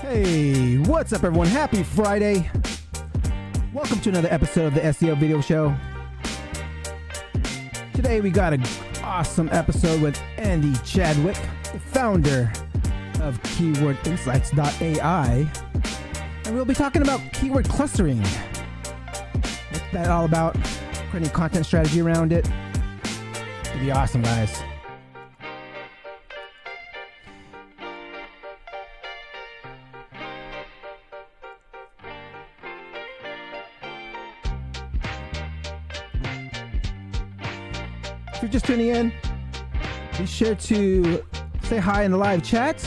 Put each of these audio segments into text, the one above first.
Hey, what's up everyone? Happy Friday. Welcome to another episode of the SEO Video Show. Today we got an awesome episode with Andy Chadwick, the founder of keywordinsights.ai. And we'll be talking about keyword clustering. What's that all about? Creating a content strategy around it. It'll be awesome, guys. If you're just tuning in, be sure to say hi in the live chat.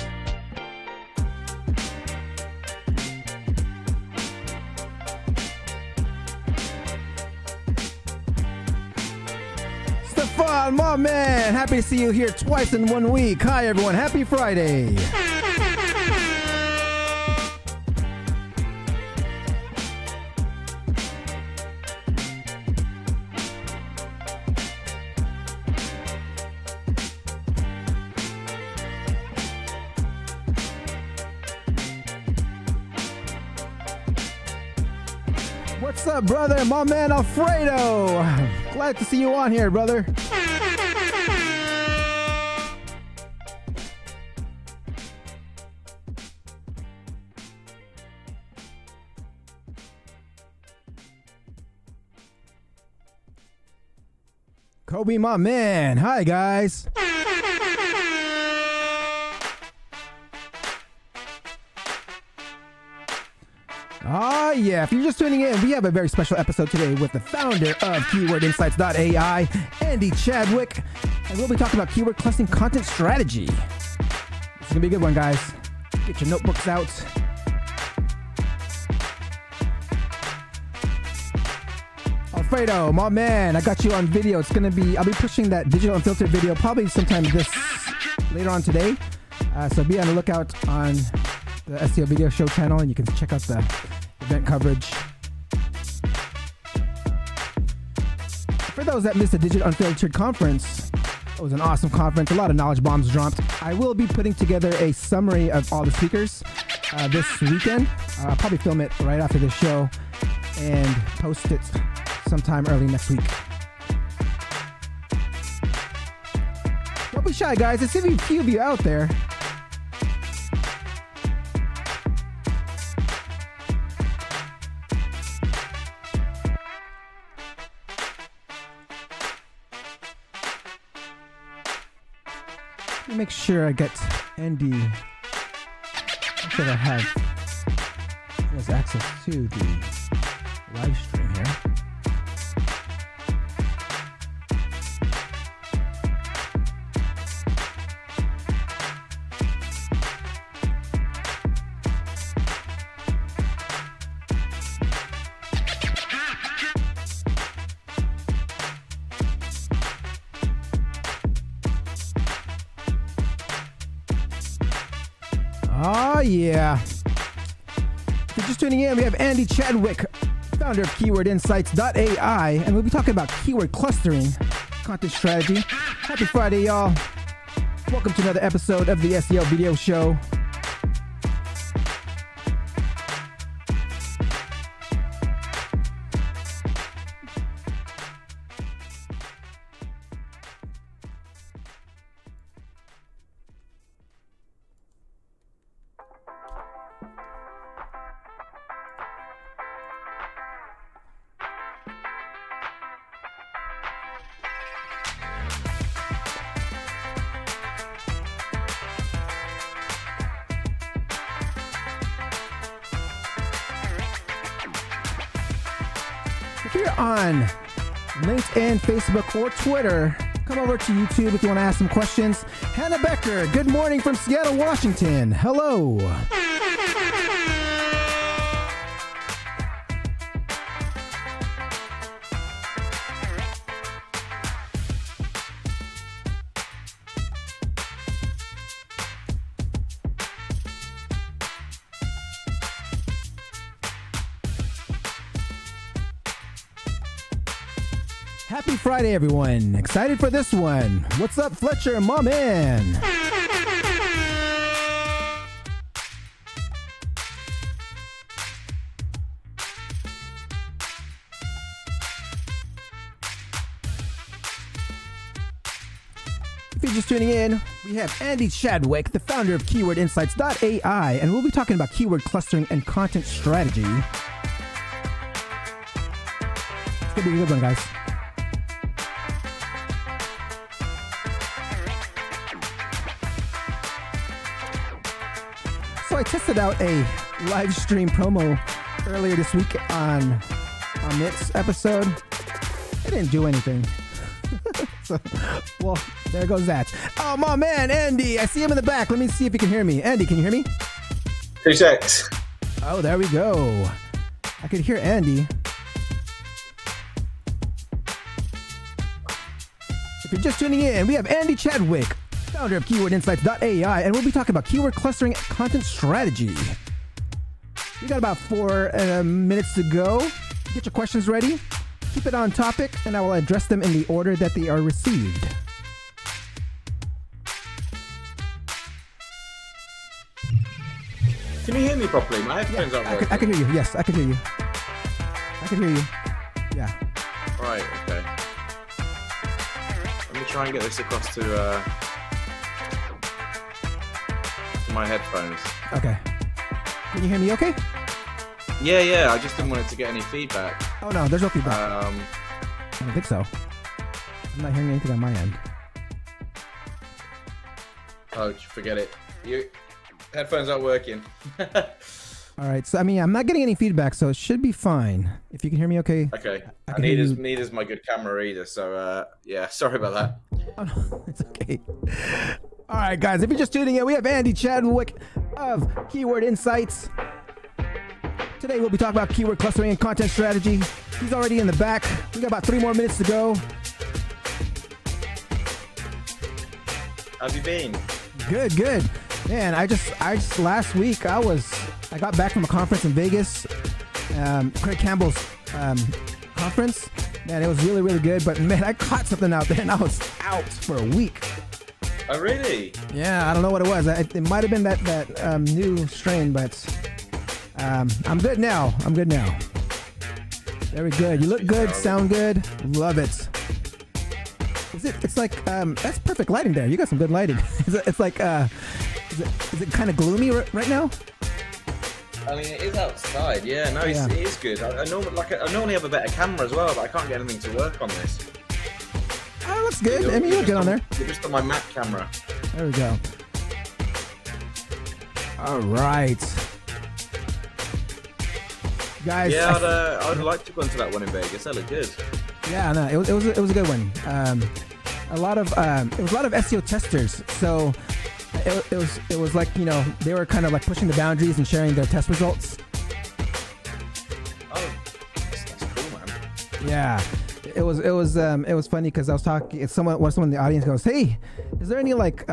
Stefan, my man, happy to see you here twice in 1 week. Hi everyone, happy Friday. What's up, brother? My man Alfredo. Glad to see you on here, brother. Kobe, my man. Hi, guys. Ah, yeah. If you're just tuning in, we have a very special episode today with the founder of keywordinsights.ai, Andy Chadwick, and we'll be talking about keyword clustering content strategy. It's gonna be a good one, guys. Get your notebooks out. Alfredo, my man, I got you on video. It's gonna be, I'll be pushing that digital unfiltered video probably sometime later on today. So be on the lookout on the SEO Video Show channel, and you can check out the event coverage. For those that missed the Digital Unfiltered conference, it was an awesome conference. A lot of knowledge bombs dropped. I will be putting together a summary of all the speakers this weekend. I'll probably film it right after the show and post it sometime early next week. Don't be shy, guys. There's a few of you out there. Make sure I get Andy. Make sure I have access to the live stream here. Oh, yeah. If you're just tuning in, we have Andy Chadwick, founder of keywordinsights.ai, and we'll be talking about keyword clustering, content strategy. Happy Friday, y'all. Welcome to another episode of the SEO Video Show. If you're on LinkedIn, Facebook, or Twitter, come over to YouTube if you want to ask some questions. Hannah Becker, good morning from Seattle, Washington. Hello. Happy Friday, everyone. Excited for this one. What's up, Fletcher, my man? If you're just tuning in, we have Andy Chadwick, the founder of keywordinsights.ai, and we'll be talking about keyword clustering and content strategy. It's going to be a good one, guys. So I tested out a live stream promo earlier this week on this episode. It didn't do anything. So, well, there goes that. Oh, my man, Andy. I see him in the back. Let me see if you can hear me. Andy, can you hear me? 2 secs. Oh, there we go. I could hear Andy. If you're just tuning in, we have Andy Chadwick, founder of keywordinsights.ai, and we'll be talking about keyword clustering and content strategy. We got about 4 minutes to go. Get your questions ready. Keep it on topic, and I will address them in the order that they are received. Can you hear me properly? My headphones aren't working. I can hear you. Yes, I can hear you. I can hear you. Yeah. Right, okay. Let me try and get this across to my headphones. Okay. Can you hear me okay? Yeah, I just didn't want it to get any feedback. Oh, no, there's no feedback. I don't think so. I'm not hearing anything on my end. Oh, forget it. Headphones aren't working. All right, so I mean, I'm not getting any feedback, so it should be fine. If you can hear me okay. Okay. Neither's my good camera either, so yeah, sorry about that. Oh, no, it's okay. All right, guys, if you're just tuning in, we have Andy Chadwick of Keyword Insights. Today we'll be talking about keyword clustering and content strategy. He's already in the back. We got about 3 more minutes to go. How have you been? Good. Man, I just last week I got back from a conference in Vegas, Craig Campbell's conference. Man, it was really good. But man, I caught something out there and I was out for a week. Oh really? Yeah, I don't know what it was. It might have been that new strain, but I'm good now. Very good. You look good, sound good. Love it. It's like that's perfect lighting there. You got some good lighting. It's like is it kind of gloomy right now? I mean, it is outside. Yeah, no, it is good. I normally have a better camera as well, but I can't get anything to work on this. Oh, looks good. I mean, you look good on there. You're just on my Mac camera. There we go. All right. Guys, yeah, I'd like to go into that one in Vegas. That looked good. Yeah, no, it was a good one. It was a lot of SEO testers. So it was like, you know, they were kind of like pushing the boundaries and sharing their test results. Oh, that's cool, man. Yeah, it was funny because I was talking. Someone in the audience goes, "Hey, is there any like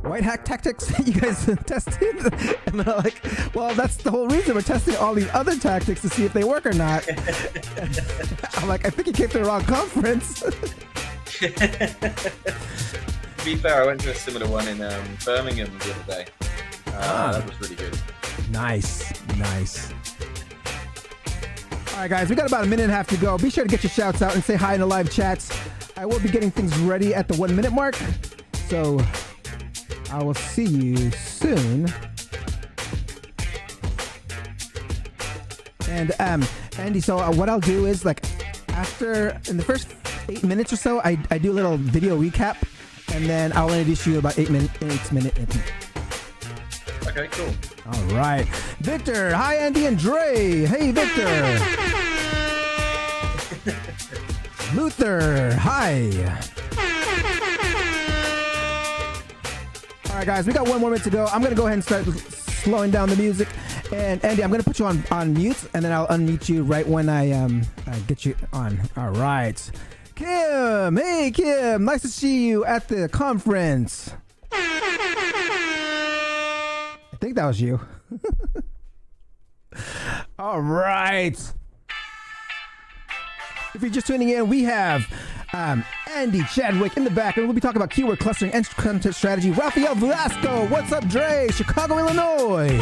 white hat tactics that you guys tested?" And they're like, "Well, that's the whole reason we're testing all these other tactics to see if they work or not." I'm like, I think you came to the wrong conference. To be fair, I went to a similar one in Birmingham the other day. That was really good. Nice. All right, guys, we got about 1.5 minutes to go. Be sure to get your shouts out and say hi in the live chats. I will be getting things ready at the 1 minute mark. So I will see you soon. And Andy, so what I'll do is like in the first 8 minutes or so, I do a little video recap, and then I'll introduce you about 8 minutes. Okay, cool. All right, Victor. Hi, Andy and Dre. Hey, Victor. Luther. Hi. All right, guys, we got 1 more minute to go. I'm gonna go ahead and start slowing down the music. And Andy, I'm gonna put you on mute, and then I'll unmute you right when I get you on. All right. Kim, hey Kim, nice to see you at the conference. I think that was you. All right. If you're just tuning in, we have Andy Chadwick in the back, and we'll be talking about keyword clustering and content strategy. Rafael Velasco, what's up, Dre? Chicago, Illinois.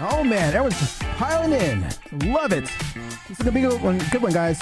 Oh man, everyone's just piling in. Love it. This is gonna be a good one, guys.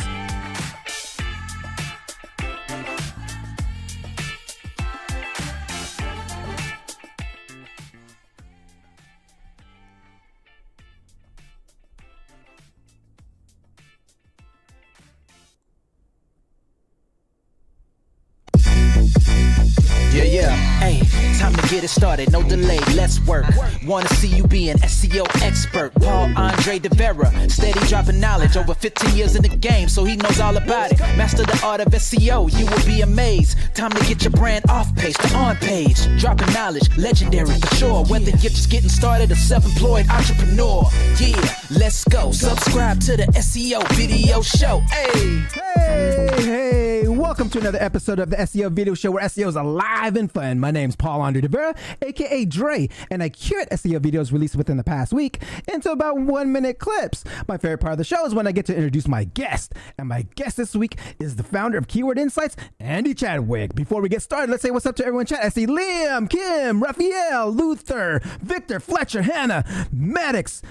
Hey, time to get it started, no delay, let's work. Wanna see you be an SEO expert. Paul Andre De Vera, steady dropping knowledge. Over 15 years in the game, so he knows all about it. Master the art of SEO, you will be amazed. Time to get your brand off page to on page. Dropping knowledge, legendary for sure. Whether you're just getting started or self-employed entrepreneur. Yeah, let's go. Subscribe to the SEO video show. Hey! Hey, welcome to another episode of the SEO video show where SEO is alive and fun. My name's Paul Andre De Vera, aka Dre, and I curate SEO videos released within the past week into about 1-minute clips. My favorite part of the show is when I get to introduce my guest, and my guest this week is the founder of Keyword Insights, Andy Chadwick. Before we get started, let's say what's up to everyone in chat. I see Liam, Kim, Raphael, Luther, Victor, Fletcher, Hannah, Maddox,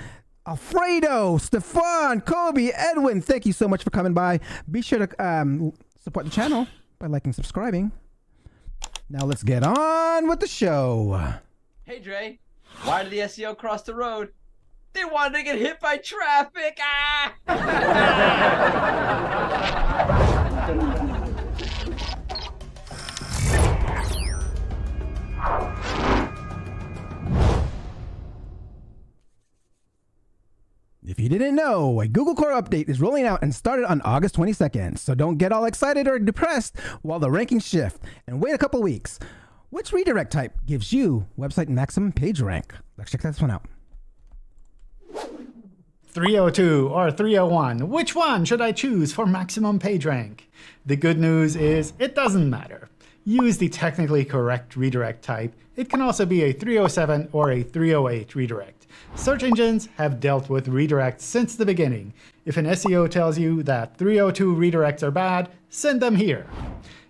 Alfredo, Stefan, Kobe, Edwin, thank you so much for coming by. Be sure to support the channel by liking and subscribing. Now let's get on with the show. Hey Dre, why did the SEO cross the road? They wanted to get hit by traffic! If you didn't know, a Google Core update is rolling out and started on August 22nd, so don't get all excited or depressed while the rankings shift and wait a couple weeks. Which redirect type gives you website maximum page rank? Let's check this one out. 302 or 301, which one should I choose for maximum page rank? The good news is it doesn't matter. Use the technically correct redirect type. It can also be a 307 or a 308 redirect. Search engines have dealt with redirects since the beginning. If an SEO tells you that 302 redirects are bad, send them here.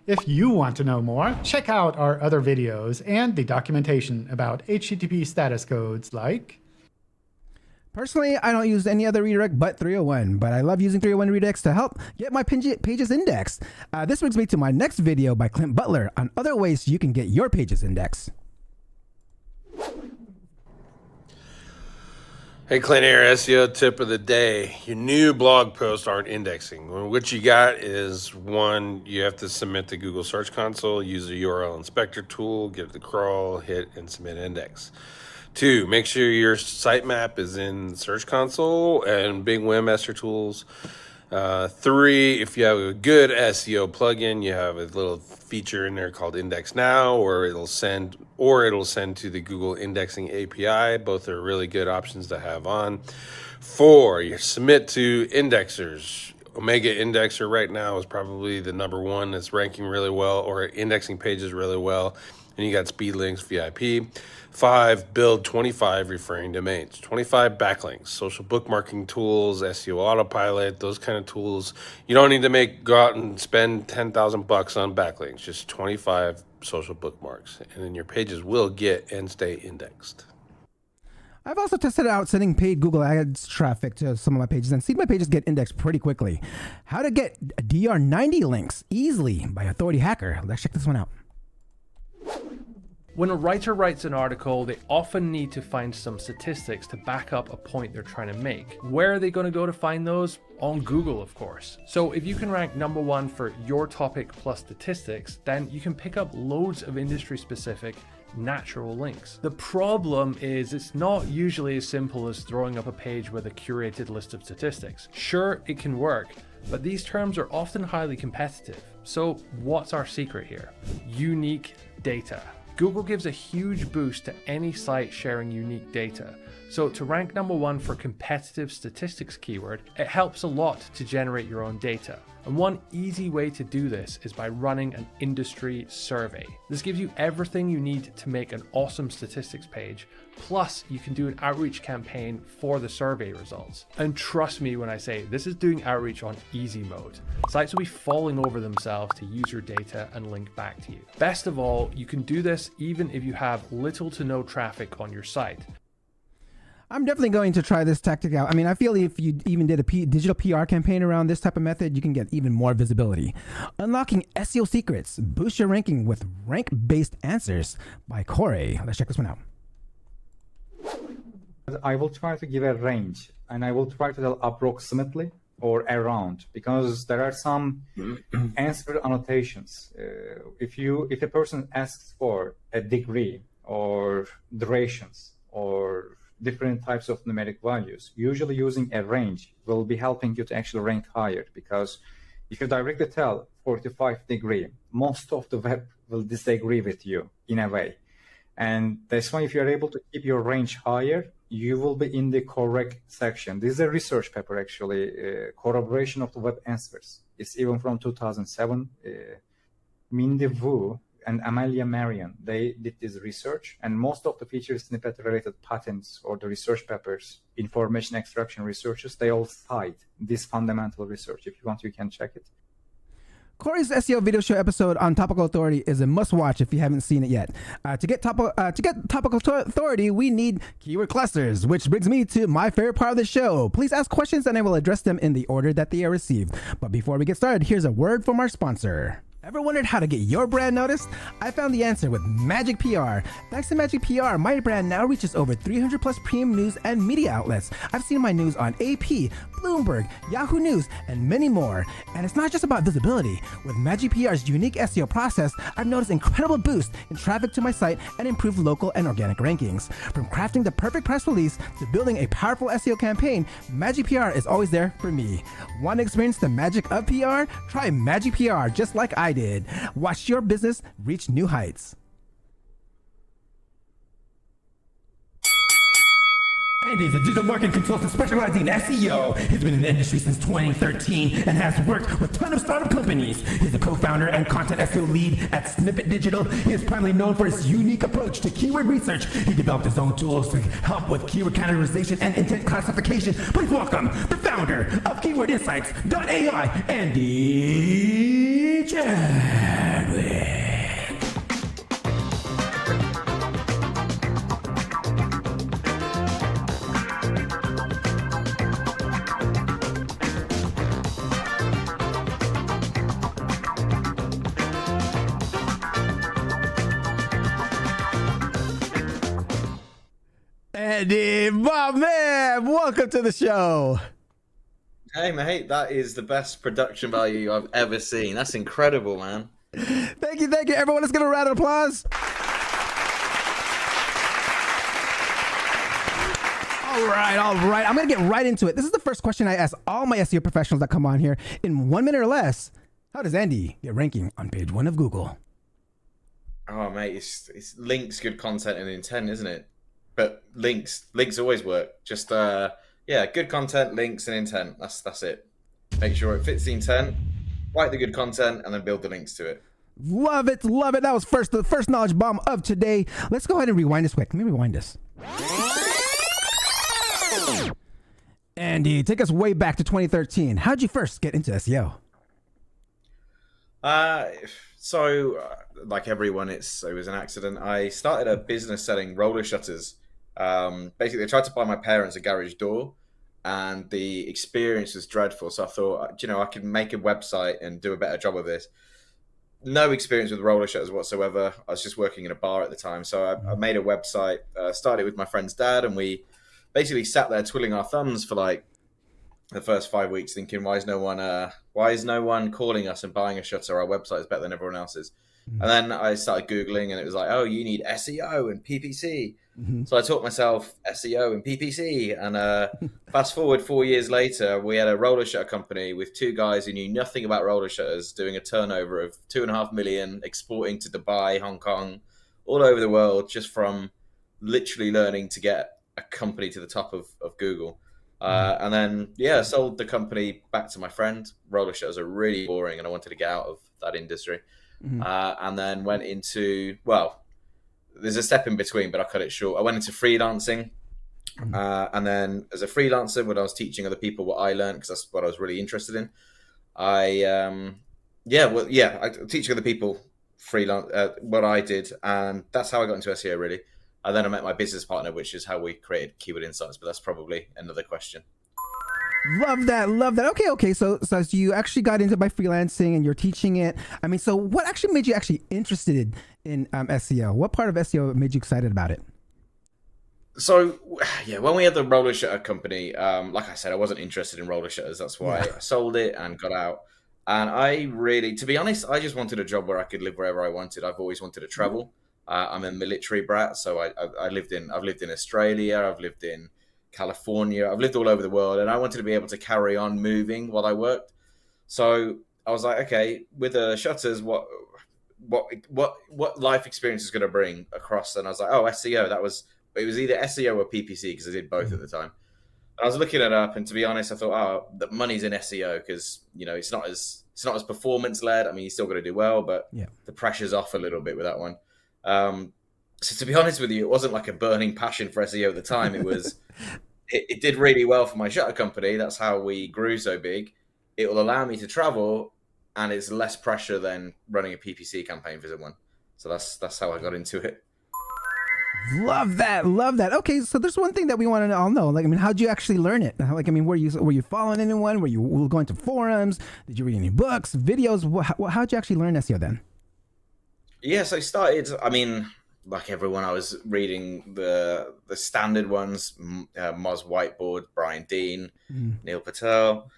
If you want to know more, check out our other videos and the documentation about HTTP status codes like... Personally, I don't use any other redirect but 301, but I love using 301 redirects to help get my pages indexed. This brings me to my next video by Clint Butler on other ways you can get your pages indexed. Hey Clint here, SEO tip of the day. Your new blog posts aren't indexing. What you got is, one, you have to submit to Google Search Console, use the URL inspector tool, give it the crawl, hit and submit index. 2, make sure your sitemap is in Search Console and Bing Webmaster Tools. 3, if you have a good SEO plugin, you have a little feature in there called Index Now, or it'll send to the Google Indexing API. Both are really good options to have on. 4, you submit to indexers. Omega Indexer right now is probably the #1 that's ranking really well or indexing pages really well. And you got Speedlinks, VIP. 5, build 25 referring domains, 25 backlinks, social bookmarking tools, SEO autopilot, those kind of tools. You don't need to go out and spend $10,000 on backlinks, just 25 social bookmarks, and then your pages will get and stay indexed. I've also tested out sending paid Google Ads traffic to some of my pages and seen my pages get indexed pretty quickly. How to get DR90 links easily by Authority Hacker. Let's check this one out. When a writer writes an article, they often need to find some statistics to back up a point they're trying to make. Where are they going to go to find those? On Google, of course. So if you can rank #1 for your topic plus statistics, then you can pick up loads of industry-specific natural links. The problem is it's not usually as simple as throwing up a page with a curated list of statistics. Sure, it can work, but these terms are often highly competitive. So what's our secret here? Unique data. Google gives a huge boost to any site sharing unique data. So to rank #1 for competitive statistics keyword, it helps a lot to generate your own data. And one easy way to do this is by running an industry survey. This gives you everything you need to make an awesome statistics page, plus you can do an outreach campaign for the survey results. And trust me when I say this is doing outreach on easy mode. Sites will be falling over themselves to use your data and link back to you. Best of all, you can do this even if you have little to no traffic on your site. I'm definitely going to try this tactic out. I mean, I feel if you even did a digital PR campaign around this type of method, you can get even more visibility. Unlocking SEO secrets. Boost your ranking with rank-based answers by Koray. Let's check this one out. I will try to give a range, and I will try to tell approximately or around, because there are some answer annotations. If a person asks for a degree or durations or different types of numeric values, usually using a range will be helping you to actually rank higher, because if you directly tell 45 degree, most of the web will disagree with you in a way. And that's why if you're able to keep your range higher, you will be in the correct section. This is a research paper, actually, corroboration of the web answers. It's even from 2007. Mindy Wu and Amelia Marion, they did this research, and most of the feature snippet-related patents or the research papers, information extraction researches, they all cite this fundamental research. If you want, you can check it. Koray's SEO video show episode on Topical Authority is a must-watch if you haven't seen it yet. To get Topical Authority, we need keyword clusters, which brings me to my favorite part of the show. Please ask questions and I will address them in the order that they are received. But before we get started, here's a word from our sponsor. Ever wondered how to get your brand noticed? I found the answer with Magic PR. Thanks to Magic PR, my brand now reaches over 300 plus premium news and media outlets. I've seen my news on AP, Bloomberg, Yahoo News, and many more. And it's not just about visibility. With Magic PR's unique SEO process, I've noticed incredible boost in traffic to my site and improved local and organic rankings. From crafting the perfect press release to building a powerful SEO campaign, Magic PR is always there for me. Want to experience the magic of PR? Try Magic PR just like I did. Watch your business reach new heights. Andy is a digital marketing consultant specializing in SEO. He's been in the industry since 2013 and has worked with a ton of startup companies. He's a co-founder and content SEO lead at Snippet Digital. He is primarily known for his unique approach to keyword research. He developed his own tools to help with keyword categorization and intent classification. Please welcome the founder of keywordinsights.ai, Andy Chadwick. Andy, my man, welcome to the show. Hey, mate, that is the best production value I've ever seen. That's incredible, man. Thank you. Everyone, let's give a round of applause. All right. I'm going to get right into it. This is the first question I ask all my SEO professionals that come on here in 1 minute or less. How does Andy get ranking on page 1 of Google? Oh, mate, it's links, good content, and intent, isn't it? But links always work. Just good content, links, and intent. That's it. Make sure it fits the intent, write the good content, and then build the links to it. Love it. That was the first knowledge bomb of today. Let's go ahead and rewind this quick. Let me rewind this. Andy, take us way back to 2013. How'd you first get into SEO? Like everyone, it was an accident. I started a business selling roller shutters. Basically, I tried to buy my parents a garage door, and the experience was dreadful. So I thought, I could make a website and do a better job of this. No experience with roller shutters whatsoever. I was just working in a bar at the time. So I made a website, started with my friend's dad, and we basically sat there twiddling our thumbs for like the first 5 weeks thinking, why is no one calling us and buying a shutter? Our website is better than everyone else's. And then I started Googling and it was like, oh, you need SEO and PPC. Mm-hmm. So I taught myself SEO and PPC. And fast forward 4 years later, we had a roller shutter company with 2 guys who knew nothing about roller shutters, doing a turnover of 2.5 million, exporting to Dubai, Hong Kong, all over the world, just from literally learning to get a company to the top of Google. And then, I sold the company back to my friend. Roller shutters are really boring and I wanted to get out of that industry. Mm-hmm. And then went into, there's a step in between, but I cut it short. I went into freelancing. And then as a freelancer, when I was teaching other people what I learned, because that's what I was really interested in, I teaching other people freelance what I did. And that's how I got into SEO, really. And then I met my business partner, which is how we created Keyword Insights, but that's probably another question. Love that. Okay. So you actually got into by freelancing and you're teaching it. I mean, so what actually made you actually interested in SEO? What part of SEO made you excited about it? So yeah, when we had the roller shutter company, like I said, I wasn't interested in roller shutters. That's why I sold it and got out. And I really, to be honest, I just wanted a job where I could live wherever I wanted. I've always wanted to travel. I'm a military brat, so I've lived in Australia, I've lived in California, I've lived all over the world, and I wanted to be able to carry on moving while I worked. So I was like, okay, with the shutters, what life experience is going to bring across? And I was like, oh, SEO. It was either SEO or PPC because I did both at the time. And I was looking it up, and to be honest, I thought, oh, the money's in SEO because it's not as performance led. I mean, you still got to do well, but the pressure's off a little bit with that one. So to be honest with you, it wasn't like a burning passion for SEO at the time. It was, it did really well for my shutter company. That's how we grew so big. It will allow me to travel, and it's less pressure than running a PPC campaign for someone. So that's how I got into it. Love that. Okay, so there's one thing that we want to all know. Like, I mean, how'd you actually learn it? Like, I mean, were you following anyone? Were you going to forums? Did you read any books, videos? How'd you actually learn SEO then? Yes, I started. I mean, like everyone, I was reading the standard ones: Moz Whiteboard, Brian Dean, Neil Patel.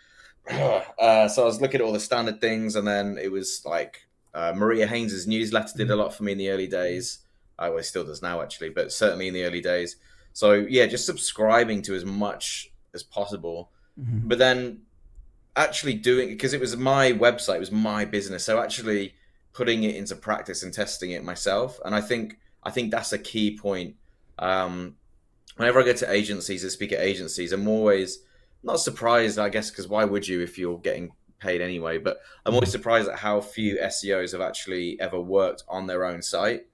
So I was looking at all the standard things, and then it was like Maria Haynes's newsletter did a lot for me in the early days. Well, it still does now, actually, but certainly in the early days. So yeah, just subscribing to as much as possible, but then actually doing, because it was my website, it was my business. So actually putting it into practice and testing it myself. And I think that's a key point. Whenever I go to agencies and speak at agencies, I'm always not surprised, I guess, because why would you if you're getting paid anyway? But I'm always surprised at how few SEOs have actually ever worked on their own site.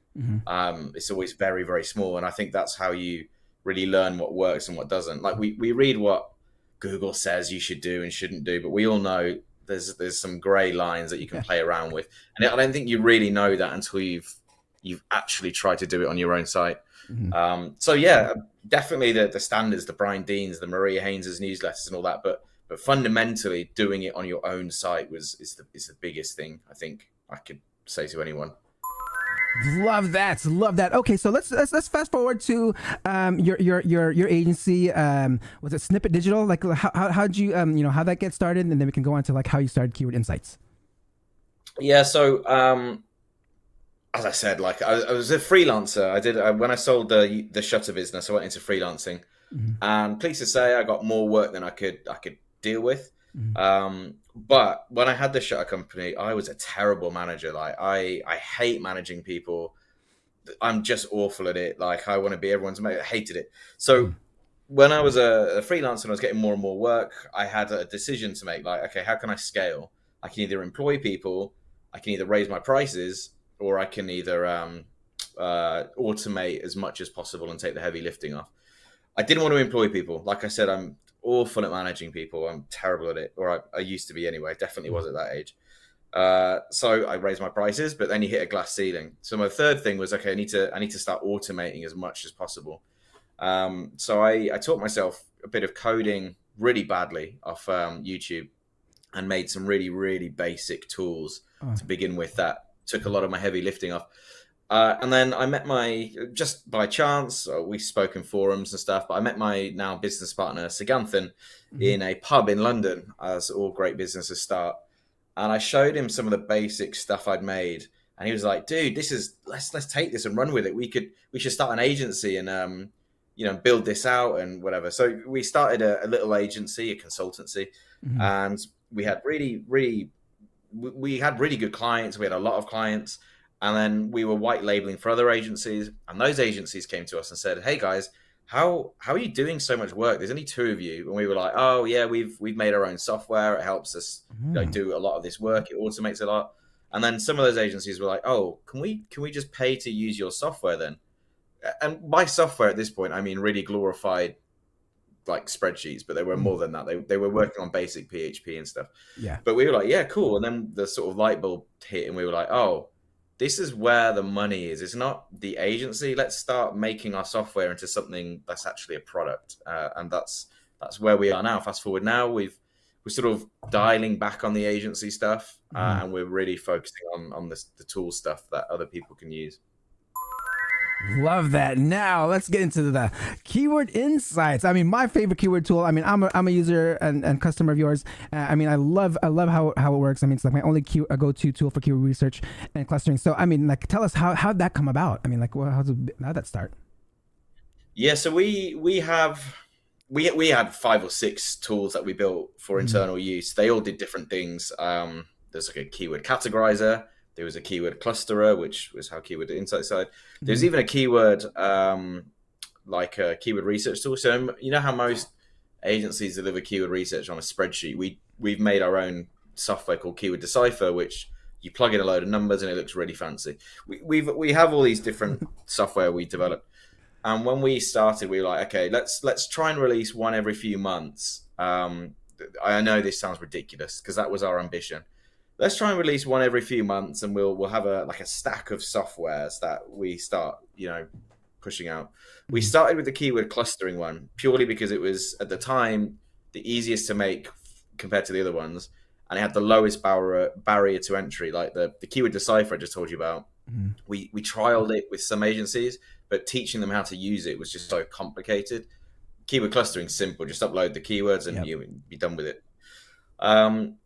It's always very, very small. And I think that's how you really learn what works and what doesn't. Like we read what Google says you should do and shouldn't do, but we all know there's some gray lines that you can play around with. And I don't think you really know that until you've actually tried to do it on your own site. So yeah, definitely the standards, the Brian Deans, the Maria Haynes's newsletters and all that, but fundamentally doing it on your own site is the biggest thing I think I could say to anyone. Love that. Okay, so let's fast forward to your agency. Was it Snippet Digital? Like how'd you how that get started, and then we can go on to like how you started Keyword Insights. Yeah, so as I said, like I was a freelancer. When I sold the shutter business, I went into freelancing, and pleased to say I got more work than I could deal with. But when I had the shutter company, I was a terrible manager. Like I hate managing people. I'm just awful at it. Like I want to be everyone's mate. I hated it. So when I was a freelancer and I was getting more and more work, I had a decision to make. Like, okay, how can I scale? I can either employ people, I can either raise my prices, or I can either automate as much as possible and take the heavy lifting off. I didn't want to employ people. Like I said, I'm awful at managing people. I'm terrible at it, or I used to be anyway. Definitely was at that age. So I raised my prices, but then you hit a glass ceiling. So my third thing was, okay, I need to start automating as much as possible. So I taught myself a bit of coding really badly off YouTube, and made some really, really basic tools to begin with that took a lot of my heavy lifting off. And then I met just by chance, we spoke in forums and stuff, but I met my now business partner, Siganthan, in a pub in London, as all great businesses start. And I showed him some of the basic stuff I'd made. And he was like, dude, let's take this and run with it. We should start an agency and, build this out and whatever. So we started a little agency, a consultancy, and we had really good clients. We had a lot of clients. And then we were white labeling for other agencies, and those agencies came to us and said, "Hey guys, how are you doing so much work? There's only 2 of you." And we were like, "Oh yeah, we've made our own software. It helps us do a lot of this work. It automates a lot." And then some of those agencies were like, "Oh, can we just pay to use your software then?" And by software at this point, I mean really glorified like spreadsheets, but they were more than that. They were working on basic PHP and stuff. Yeah. But we were like, "Yeah, cool." And then the sort of light bulb hit, and we were like, "Oh, this is where the money is. It's not the agency. Let's start making our software into something that's actually a product." And that's where we are now. Fast forward now, we're sort of dialing back on the agency stuff, and we're really focusing on the tool stuff that other people can use. Love that. Now let's get into the keyword insights. I mean, my favorite keyword tool. I mean, I'm a user and customer of yours. I mean, I love how it works. I mean, it's like my only go-to tool for keyword research and clustering. So, I mean, like, tell us how'd that come about? I mean, like, how'd that start? Yeah, so we had 5 or 6 tools that we built for internal use. They all did different things. There's like a keyword categorizer. There was a keyword clusterer, which was how Keyword Insights started. There's even a keyword, like a keyword research tool. So you know how most agencies deliver keyword research on a spreadsheet? We've made our own software called Keyword Decipher, which you plug in a load of numbers and it looks really fancy. We have all these different software we developed. And when we started, we were like, okay, let's try and release one every few months. I know this sounds ridiculous because that was our ambition. Let's try and release one every few months, and we'll have a stack of softwares that we start, pushing out. We started with the keyword clustering one purely because it was at the time the easiest to make compared to the other ones, and it had the lowest barrier to entry. Like the keyword decipher I just told you about. We trialed it with some agencies, but teaching them how to use it was just so complicated. Keyword clustering simple, just upload the keywords and you'll be done with it.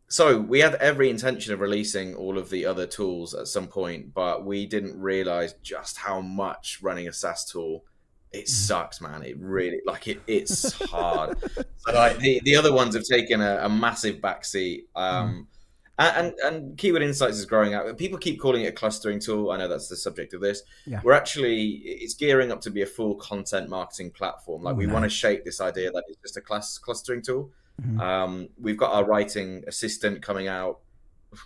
So we had every intention of releasing all of the other tools at some point, but we didn't realize just how much running a SaaS tool, it sucks, man. It really, it's hard. So the other ones have taken a massive backseat. And Keyword Insights is growing out. People keep calling it a clustering tool. I know that's the subject of this. Yeah. It's gearing up to be a full content marketing platform. We want to shape this idea that it's just a clustering tool. We've got our writing assistant coming out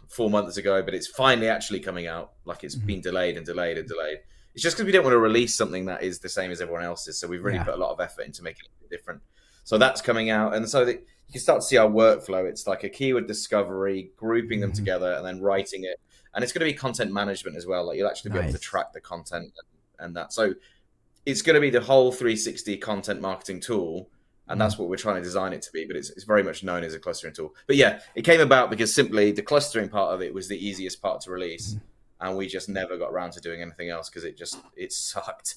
4 months ago, but it's finally actually coming out. It's been delayed and delayed and delayed. It's just because we don't want to release something that is the same as everyone else's. So we've really put a lot of effort into making it a bit different. So that's coming out. And so you can start to see our workflow. It's like a keyword discovery, grouping them together and then writing it. And it's going to be content management as well. You'll actually be able to track the content and that. So it's going to be the whole 360 content marketing tool. And that's what we're trying to design it to be, but it's very much known as a clustering tool. But yeah, it came about because simply the clustering part of it was the easiest part to release. And we just never got around to doing anything else because it sucked.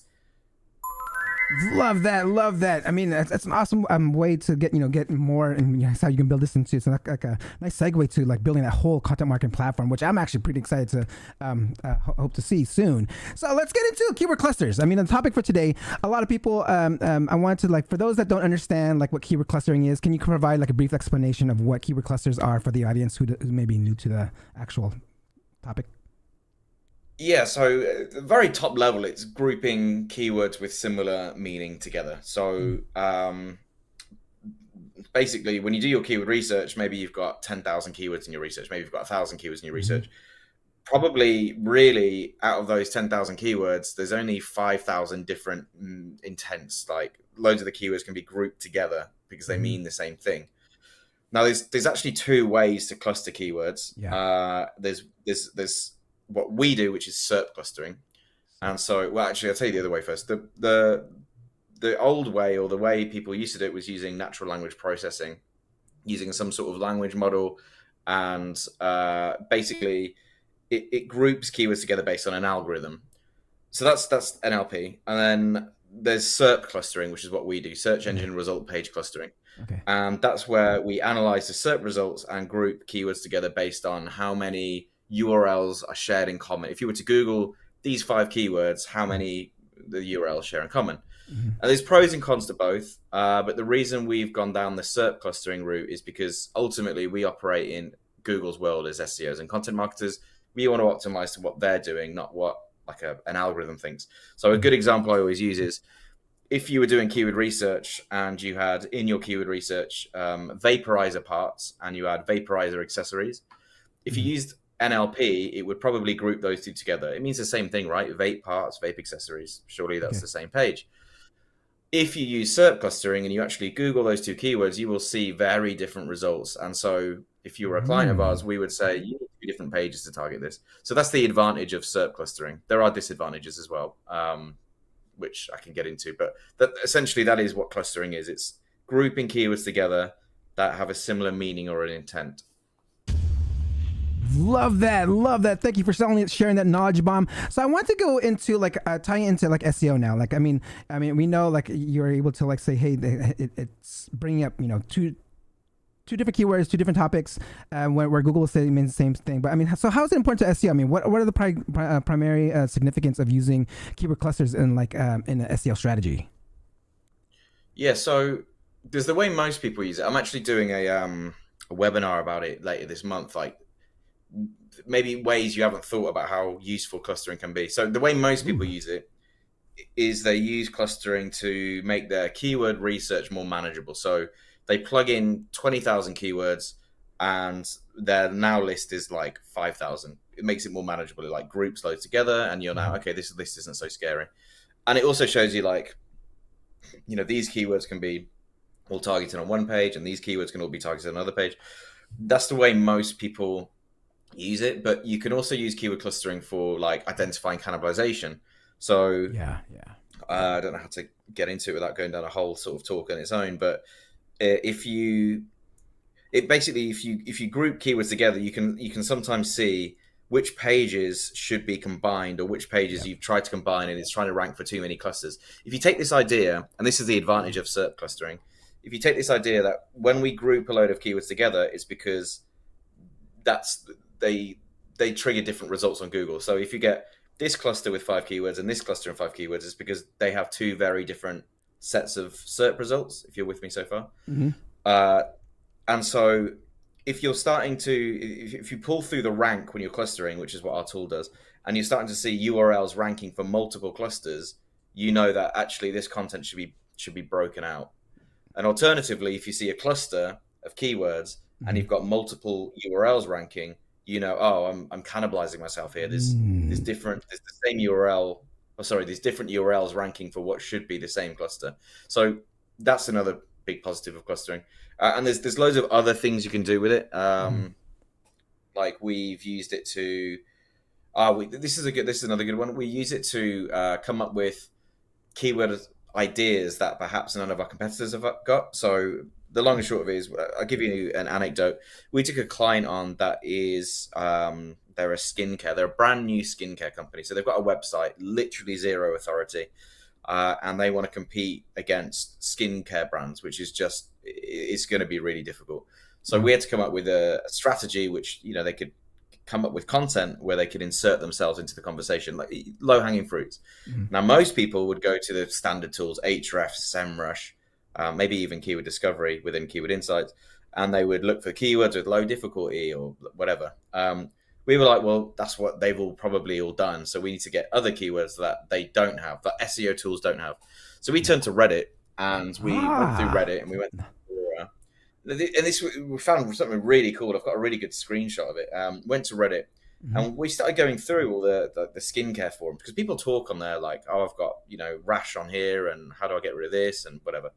Love that. I mean, that's an awesome way to get more, and that's how you can build this into. It's like a nice segue to building that whole content marketing platform, which I'm actually pretty excited to hope to see soon. So let's get into keyword clusters. I mean, the topic for today, a lot of people, I wanted to for those that don't understand what keyword clustering is, can you provide a brief explanation of what keyword clusters are for the audience who may be new to the actual topic? Yeah, so at the very top level, it's grouping keywords with similar meaning together. So basically, when you do your keyword research, maybe you've got 10,000 keywords in your research, maybe you've got 1,000 keywords in your research. Probably really out of those 10,000 keywords, there's only 5,000 different intents. Loads of the keywords can be grouped together because they mean the same thing. Now, there's actually 2 ways to cluster keywords. There's what we do, which is SERP clustering. And so, actually, I'll tell you the other way first. The old way, or the way people used to do it, was using natural language processing, using some sort of language model. And basically, it groups keywords together based on an algorithm. So that's NLP. And then there's SERP clustering, which is what we do, search engine result page clustering. Okay. And that's where we analyze the SERP results and group keywords together based on how many URLs are shared in common. If you were to Google these 5 keywords, how many the URLs share in common? And there's pros and cons to both. But the reason we've gone down the SERP clustering route is because ultimately we operate in Google's world as SEOs and content marketers. We want to optimize to what they're doing, not what an algorithm thinks. So a good example I always use is if you were doing keyword research and you had in your keyword research vaporizer parts and you had vaporizer accessories, if you used NLP, it would probably group those 2 together. It means the same thing, right? Vape parts, vape accessories. Surely that's the same page. If you use SERP clustering and you actually Google those 2 keywords, you will see very different results. And so if you were a client of ours, we would say you need 2 different pages to target this. So that's the advantage of SERP clustering. There are disadvantages as well, which I can get into. But essentially, that is what clustering is. It's grouping keywords together that have a similar meaning or an intent. Love that. Thank you for sharing that knowledge bomb. So I want to go into tying into like SEO now. Like, I mean, we know like you're able to like say, hey, it's bringing up, two different keywords, two different topics, where Google is saying the same thing. But I mean, so how is it important to SEO? I mean, what are the primary significance of using keyword clusters in in an SEO strategy? Yeah, so there's the way most people use it. I'm actually doing a webinar about it later this month, like maybe ways you haven't thought about how useful clustering can be. So the way most people use it is they use clustering to make their keyword research more manageable. So they plug in 20,000 keywords and their now list is like 5,000. It makes it more manageable. It like groups loads together and you're now, okay, this list isn't so scary. And it also shows you like, these keywords can be all targeted on one page and these keywords can all be targeted on another page. That's the way most people use it, but you can also use keyword clustering for like identifying cannibalization. So I don't know how to get into it without going down a whole sort of talk on its own, but if you group keywords together, you can sometimes see which pages should be combined or which pages you've tried to combine and it's trying to rank for too many clusters. If you take this idea, and this is the advantage of SERP clustering, if you take this idea that when we group a load of keywords together, it's because they trigger different results on Google. So if you get this cluster with 5 keywords and this cluster and 5 keywords, it's because they have 2 very different sets of SERP results, if you're with me so far. And so if you're starting to, if you pull through the rank when you're clustering, which is what our tool does, and you're starting to see URLs ranking for multiple clusters, you know that actually this content should be broken out. And alternatively, if you see a cluster of keywords and you've got multiple URLs ranking, I'm cannibalizing myself here. There's the same URL. There's different URLs ranking for what should be the same cluster. So that's another big positive of clustering. And there's loads of other things you can do with it. Like we've used it to. This is another good one. We use it to come up with keyword ideas that perhaps none of our competitors have got. So the long and short of it is, I'll give you an anecdote. We took a client on that is, they're a skincare. They're a brand new skincare company. So they've got a website, literally zero authority. And they want to compete against skincare brands, which is just, it's going to be really difficult. So we had to come up with a strategy which, they could come up with content where they could insert themselves into the conversation, like low-hanging fruits. Now, most people would go to the standard tools, Ahrefs, SEMrush, maybe even keyword discovery within Keyword Insights, and they would look for keywords with low difficulty or whatever. We were like, well, that's what they've probably all done. So we need to get other keywords that they don't have, that SEO tools don't have. So we turned to Reddit and we went through Reddit and we went through, and we found something really cool. I've got a really good screenshot of it. Went to Reddit and we started going through all the skincare forums, because people talk on there like, oh, I've got, rash on here and how do I get rid of this and whatever.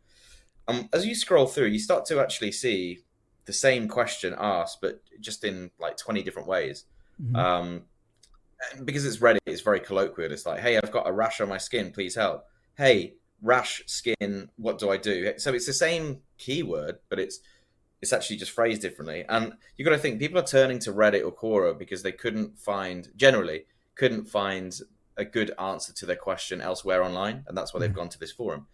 As you scroll through, you start to actually see the same question asked, but just in like 20 different ways. Because it's Reddit, it's very colloquial. It's like, hey, I've got a rash on my skin, please help. Hey, rash, skin, what do I do? So it's the same keyword, but it's actually just phrased differently. And you've got to think, people are turning to Reddit or Quora because they couldn't find a good answer to their question elsewhere online. And that's why they've gone to this forum.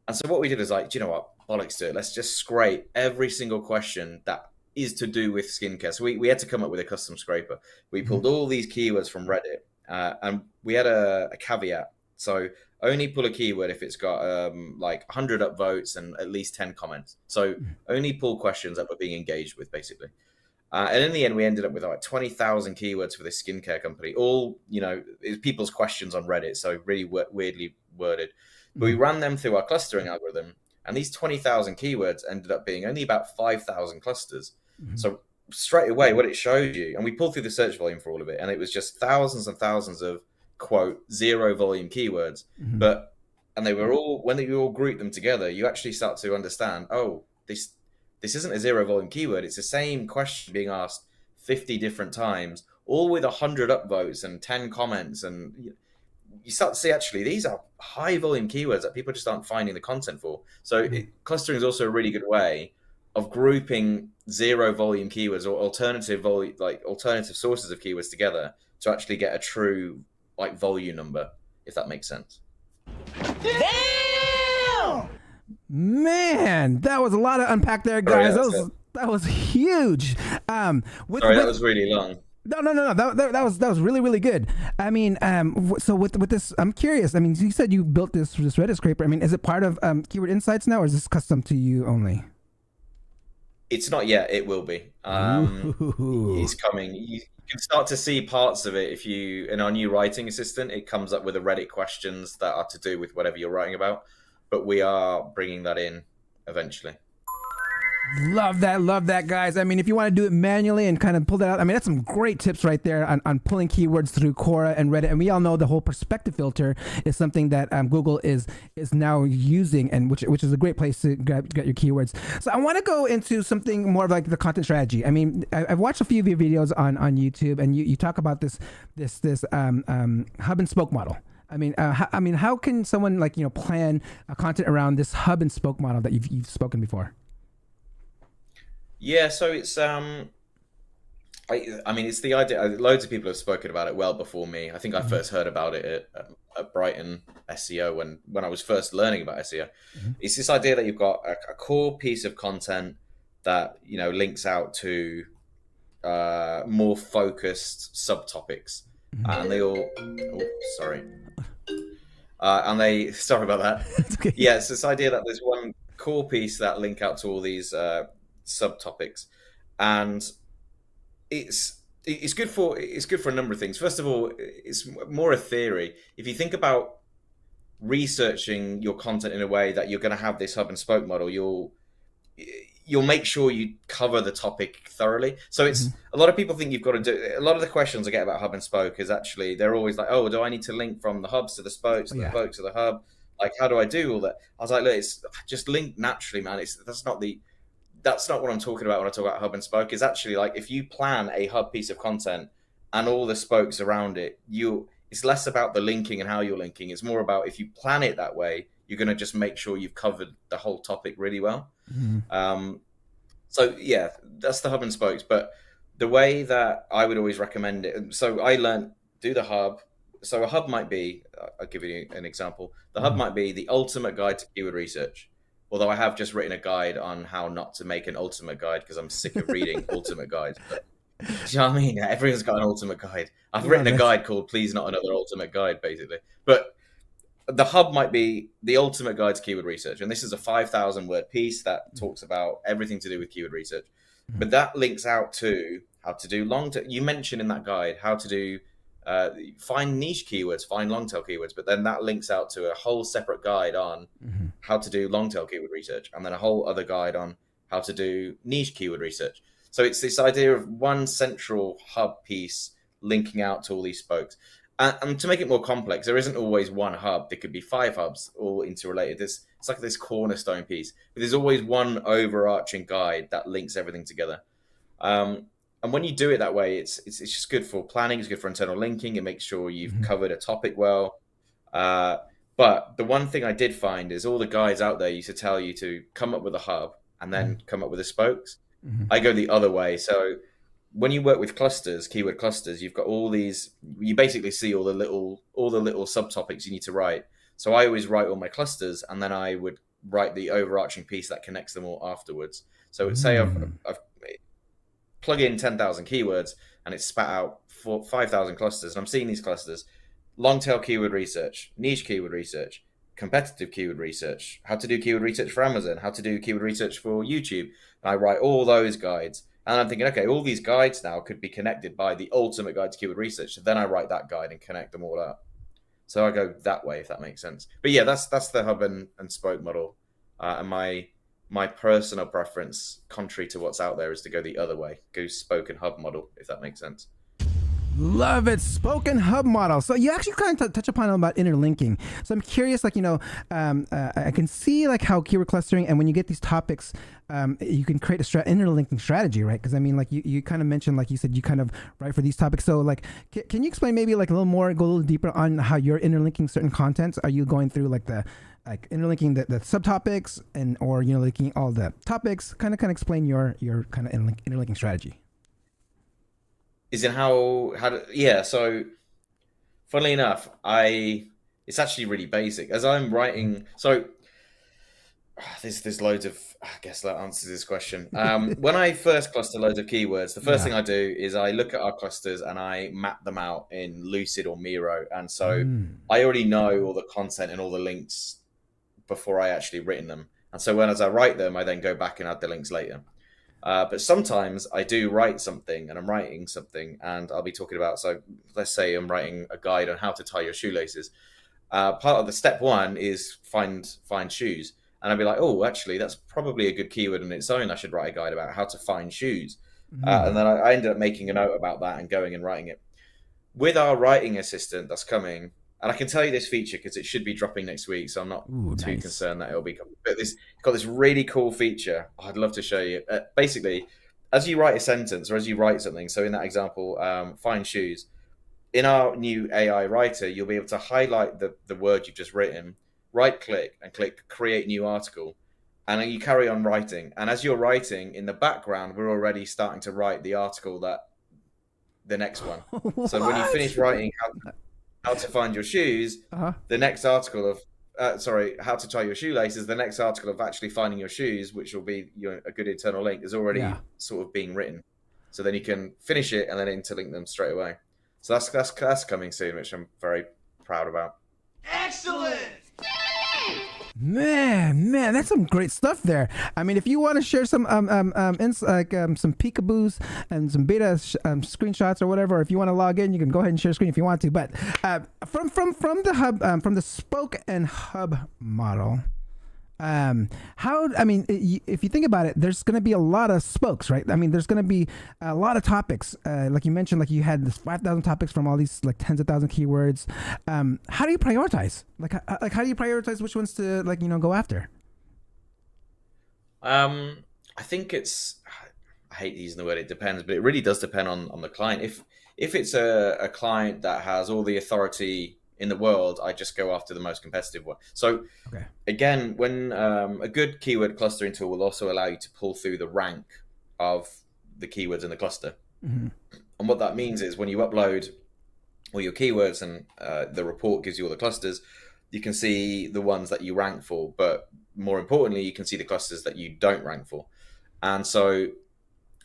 And so what we did is like, do you know what? Bollocks to it. Let's just scrape every single question that is to do with skincare. So we had to come up with a custom scraper. We pulled all these keywords from Reddit, and we had a caveat. So only pull a keyword if it's got like 100 upvotes and at least 10 comments. So only pull questions that we're being engaged with, basically. And in the end, we ended up with like 20,000 keywords for this skincare company. All, is people's questions on Reddit, so really weirdly worded. But we ran them through our clustering algorithm, and these 20,000 keywords ended up being only about 5,000 clusters. So straight away, what it showed you, and we pulled through the search volume for all of it, and it was just thousands and thousands of, quote, zero volume keywords. And they were all, when you all group them together, you actually start to understand, oh, this isn't a zero volume keyword. It's the same question being asked 50 different times, all with 100 upvotes and 10 comments. And you start to see, actually, these are high volume keywords that people just aren't finding the content for. So clustering is also a really good way of grouping zero volume keywords or alternative sources of keywords together to actually get a true like volume number, if that makes sense. Damn! Man, that was a lot to unpack there, guys. That was huge. Sorry, that was really long. No. That was really, really good. I mean, so with this, I'm curious. I mean, you said you built this Reddit scraper. I mean, is it part of Keyword Insights now, or is this custom to you only? It's not yet. It will be. It's coming. You can start to see parts of it if you, in our new writing assistant, it comes up with the Reddit questions that are to do with whatever you're writing about. But we are bringing that in eventually. Love that, guys. I mean, if you want to do it manually and kind of pull that out, I mean, that's some great tips right there on pulling keywords through Koray and Reddit. And we all know the whole perspective filter is something that Google is now using, and which is a great place to get your keywords. So I want to go into something more of like the content strategy. I mean, I've watched a few of your videos on YouTube, and you talk about this hub and spoke model. I mean, how can someone plan a content around this hub and spoke model that you've spoken before? Yeah, so it's I mean, it's the idea. Loads of people have spoken about it well before me. I think I first heard about it at Brighton SEO when I was first learning about SEO. It's this idea that you've got a core piece of content that links out to more focused subtopics, and they all. Oh, sorry. Sorry about that. Okay. Yeah, it's this idea that there's one core piece that link out to all these subtopics, and it's good for a number of things. First of all, it's more a theory. If you think about researching your content in a way that you're going to have this hub and spoke model, you'll make sure you cover the topic thoroughly. So it's a lot of people think you've got to do a lot of the questions I get about hub and spoke is actually they're always like, oh, do I need to link from the hubs to the spokes, the spokes to the hub? Like, how do I do all that? I was like, look, it's just link naturally, man. That's not what I'm talking about when I talk about hub and spoke. Is actually like if you plan a hub piece of content and all the spokes around it, it's less about the linking and how you're linking. It's more about if you plan it that way, you're going to just make sure you've covered the whole topic really well. So yeah, that's the hub and spokes. But the way that I would always recommend it, so I learned do the hub. So a hub might be, I'll give you an example. The hub might be the ultimate guide to keyword research. Although I have just written a guide on how not to make an ultimate guide because I'm sick of reading ultimate guides. But, do you know what I mean? Everyone's got an ultimate guide. I've written a guide called Please Not Another Ultimate Guide, basically. But the hub might be the ultimate guide to keyword research. And this is a 5,000 word piece that talks about everything to do with keyword research. But that links out to how to do you mentioned in that guide how to do find niche keywords, find long tail keywords, but then that links out to a whole separate guide on how to do long tail keyword research, and then a whole other guide on how to do niche keyword research. So it's this idea of one central hub piece linking out to all these spokes. And to make it more complex, there isn't always one hub. There could be 5 hubs all interrelated. It's like this cornerstone piece, but there's always one overarching guide that links everything together. And when you do it that way, it's just good for planning. It's good for internal linking. It makes sure you've covered a topic well. But the one thing I did find is all the guides out there used to tell you to come up with a hub and then come up with the spokes. I go the other way. So when you work with clusters, keyword clusters, you've got all these. You basically see all the little subtopics you need to write. So I always write all my clusters, and then I would write the overarching piece that connects them all afterwards. So say I've plug in 10,000 keywords and it's spat out 5,000 clusters, and I'm seeing these clusters: long tail keyword research, niche keyword research, competitive keyword research, how to do keyword research for Amazon, how to do keyword research for YouTube. And I write all those guides, and I'm thinking, okay, all these guides now could be connected by the ultimate guide to keyword research. So then I write that guide and connect them all up. So I go that way, if that makes sense. But yeah, that's the hub and spoke model. And my personal preference, contrary to what's out there, is to go the other way, go spoke and hub model, if that makes sense. Love it. Spoken hub model. So you actually kind of touch upon about interlinking. So I'm curious, I can see like how keyword clustering, and when you get these topics, you can create a interlinking strategy, right? Because I mean, like you kind of mentioned, like you said, you kind of write for these topics. So like, can you explain maybe like a little more, go a little deeper on how you're interlinking certain contents? Are you going through like the like interlinking the subtopics or linking all the topics? Kind of explain your kind of interlinking strategy. Is in so funnily enough, it's actually really basic. As I'm writing, so there's loads of, I guess that answers this question. When I first cluster loads of keywords, the first thing I do is I look at our clusters and I map them out in Lucid or Miro. And so I already know all the content and all the links before I actually written them. And so as I write them, I then go back and add the links later. But sometimes I do write something and I'm writing something and I'll be talking about, so let's say I'm writing a guide on how to tie your shoelaces. Part of the step one is find shoes. And I'd be like, oh, actually, that's probably a good keyword in its own. I should write a guide about how to find shoes. And then I ended up making a note about that and going and writing it. With our writing assistant that's coming, and I can tell you this feature because it should be dropping next week, so I'm not too concerned that it'll be coming. But it's got this really cool feature. I'd love to show you. Basically, as you write a sentence or as you write something, so in that example, find shoes, in our new AI writer, you'll be able to highlight the word you've just written, right-click and click Create New Article. And then you carry on writing. And as you're writing, in the background, we're already starting to write the article the next one. So when you finish writing how to find your shoes, the next article of, how to tie your shoelaces, the next article of actually finding your shoes, which will be a good internal link, is already sort of being written. So then you can finish it and then interlink them straight away. So that's coming soon, which I'm very proud about. Excellent! Man, that's some great stuff there. I mean, if you want to share some some peekaboos and some beta screenshots or whatever, or if you want to log in, you can go ahead and share screen if you want to. But from the hub, from the spoke and hub model, if you think about it, there's going to be a lot of spokes, right? I mean, there's going to be a lot of topics, like you mentioned, like you had this 5,000 topics from all these like tens of thousand keywords. How do you prioritize? Like how do you prioritize which ones to go after? I think I hate using the word it depends, but it really does depend on the client. If it's a client that has all the authority in the world, I just go after the most competitive one. So again, when a good keyword clustering tool will also allow you to pull through the rank of the keywords in the cluster. And what that means is when you upload all your keywords and the report gives you all the clusters, you can see the ones that you rank for, but more importantly, you can see the clusters that you don't rank for. And so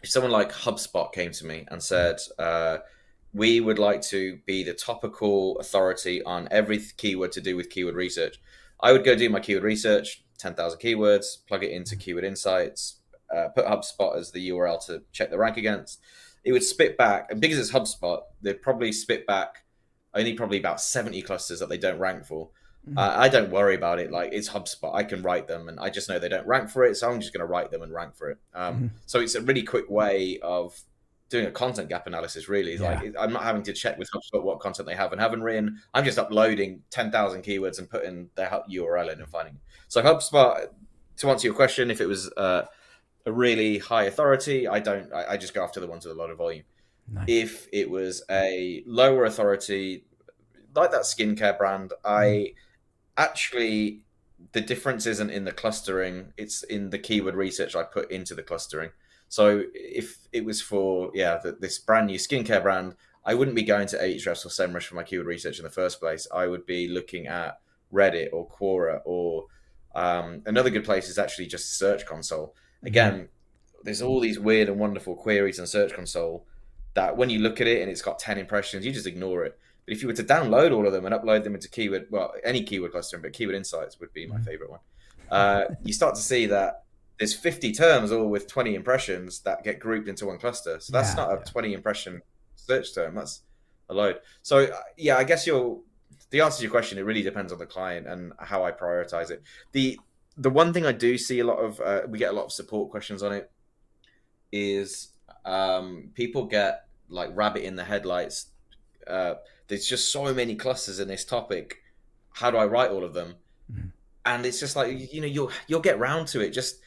if someone like HubSpot came to me and said, we would like to be the topical authority on every keyword to do with keyword research, I would go do my keyword research, 10,000 keywords, plug it into Keyword Insights, put HubSpot as the URL to check the rank against. It would spit back, and because it's HubSpot, they'd probably spit back only probably about 70 clusters that they don't rank for. I don't worry about it. Like, it's HubSpot. I can write them, and I just know they don't rank for it, so I'm just going to write them and rank for it. So it's a really quick way of doing a content gap analysis, really. Like, I'm not having to check with HubSpot what content they have and haven't written. I'm just uploading 10,000 keywords and putting their URL in and finding it. So HubSpot, to answer your question, if it was a really high authority, I just go after the ones with a lot of volume. Nice. If it was a lower authority, like that skincare brand, the difference isn't in the clustering, it's in the keyword research I put into the clustering. So if it was for this brand new skincare brand, I wouldn't be going to Ahrefs or SEMrush for my keyword research in the first place. I would be looking at Reddit or Quora, or another good place is actually just Search Console. Again, there's all these weird and wonderful queries in Search Console that when you look at it and it's got 10 impressions, you just ignore it. But if you were to download all of them and upload them into any keyword clustering, but Keyword Insights would be my favorite one. You start to see that there's 50 terms all with 20 impressions that get grouped into one cluster. So that's not a 20 impression search term. That's a load. So I guess the answer to your question, it really depends on the client and how I prioritize it. The one thing I do see a lot of, we get a lot of support questions on it, is people get like rabbit in the headlights. There's just so many clusters in this topic. How do I write all of them? And it's just like, you'll get round to it. Just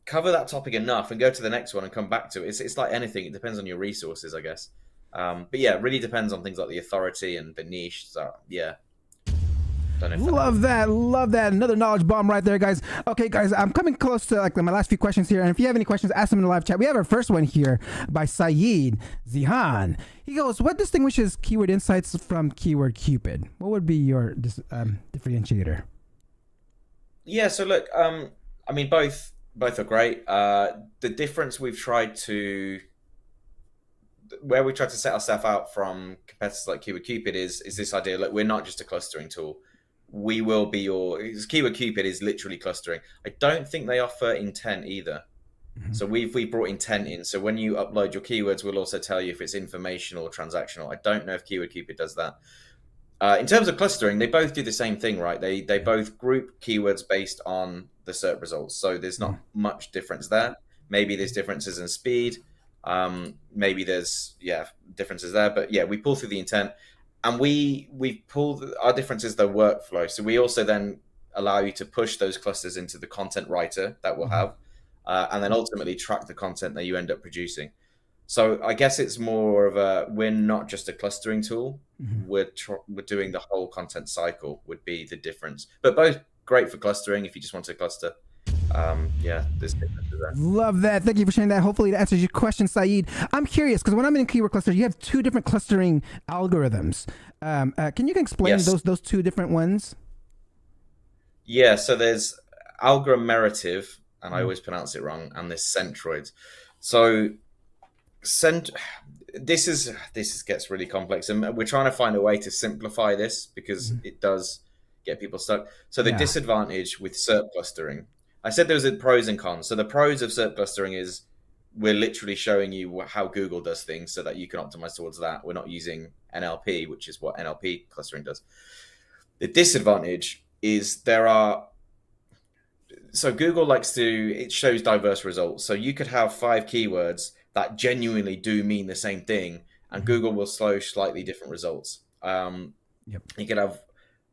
cover that topic enough and go to the next one and come back to it. It's like anything. It depends on your resources, I guess. But it really depends on things like the authority and the niche. So, Don't know if Love that. Another knowledge bomb right there, guys. Okay, guys, I'm coming close to like my last few questions here. And if you have any questions, ask them in the live chat. We have our first one here by Saeed Zihan. He goes, what distinguishes Keyword Insights from Keyword Cupid? What would be your differentiator? Yeah, so look, I mean, both are great. The difference we've tried to, where we try to set ourselves out from competitors like Keyword Cupid is this idea, look, we're not just a clustering tool. We will be Keyword Cupid is literally clustering. I don't think they offer intent either. Mm-hmm. So we brought intent in. So when you upload your keywords, we'll also tell you if it's informational or transactional. I don't know if Keyword Cupid does that. In terms of clustering, they both do the same thing, right? They both group keywords based on the SERP results. So there's not much difference there. Maybe there's differences in speed. Maybe there's differences there. But yeah, we pull through the intent. And we pull our difference is the workflow. So we also then allow you to push those clusters into the content writer that we'll have, and then ultimately track the content that you end up producing. So I guess it's more of we're not just a clustering tool. Mm-hmm. We're doing the whole content cycle would be the difference. But both great for clustering if you just want to cluster. There's differences there. Love that. Thank you for sharing that. Hopefully that answers your question, Saeed. I'm curious because when I'm in keyword cluster, you have two different clustering algorithms. Can you explain those two different ones? Yeah, so there's algomerative, and I always pronounce it wrong, and there's centroids. So this gets really complex, and we're trying to find a way to simplify this because it does get people stuck. So the disadvantage with SERP clustering, I said there was a pros and cons. So the pros of SERP clustering is we're literally showing you how Google does things so that you can optimize towards that. We're not using NLP, which is what NLP clustering does. The disadvantage is Google it shows diverse results. So you could have 5 keywords that genuinely do mean the same thing, and Google will show slightly different results. You could have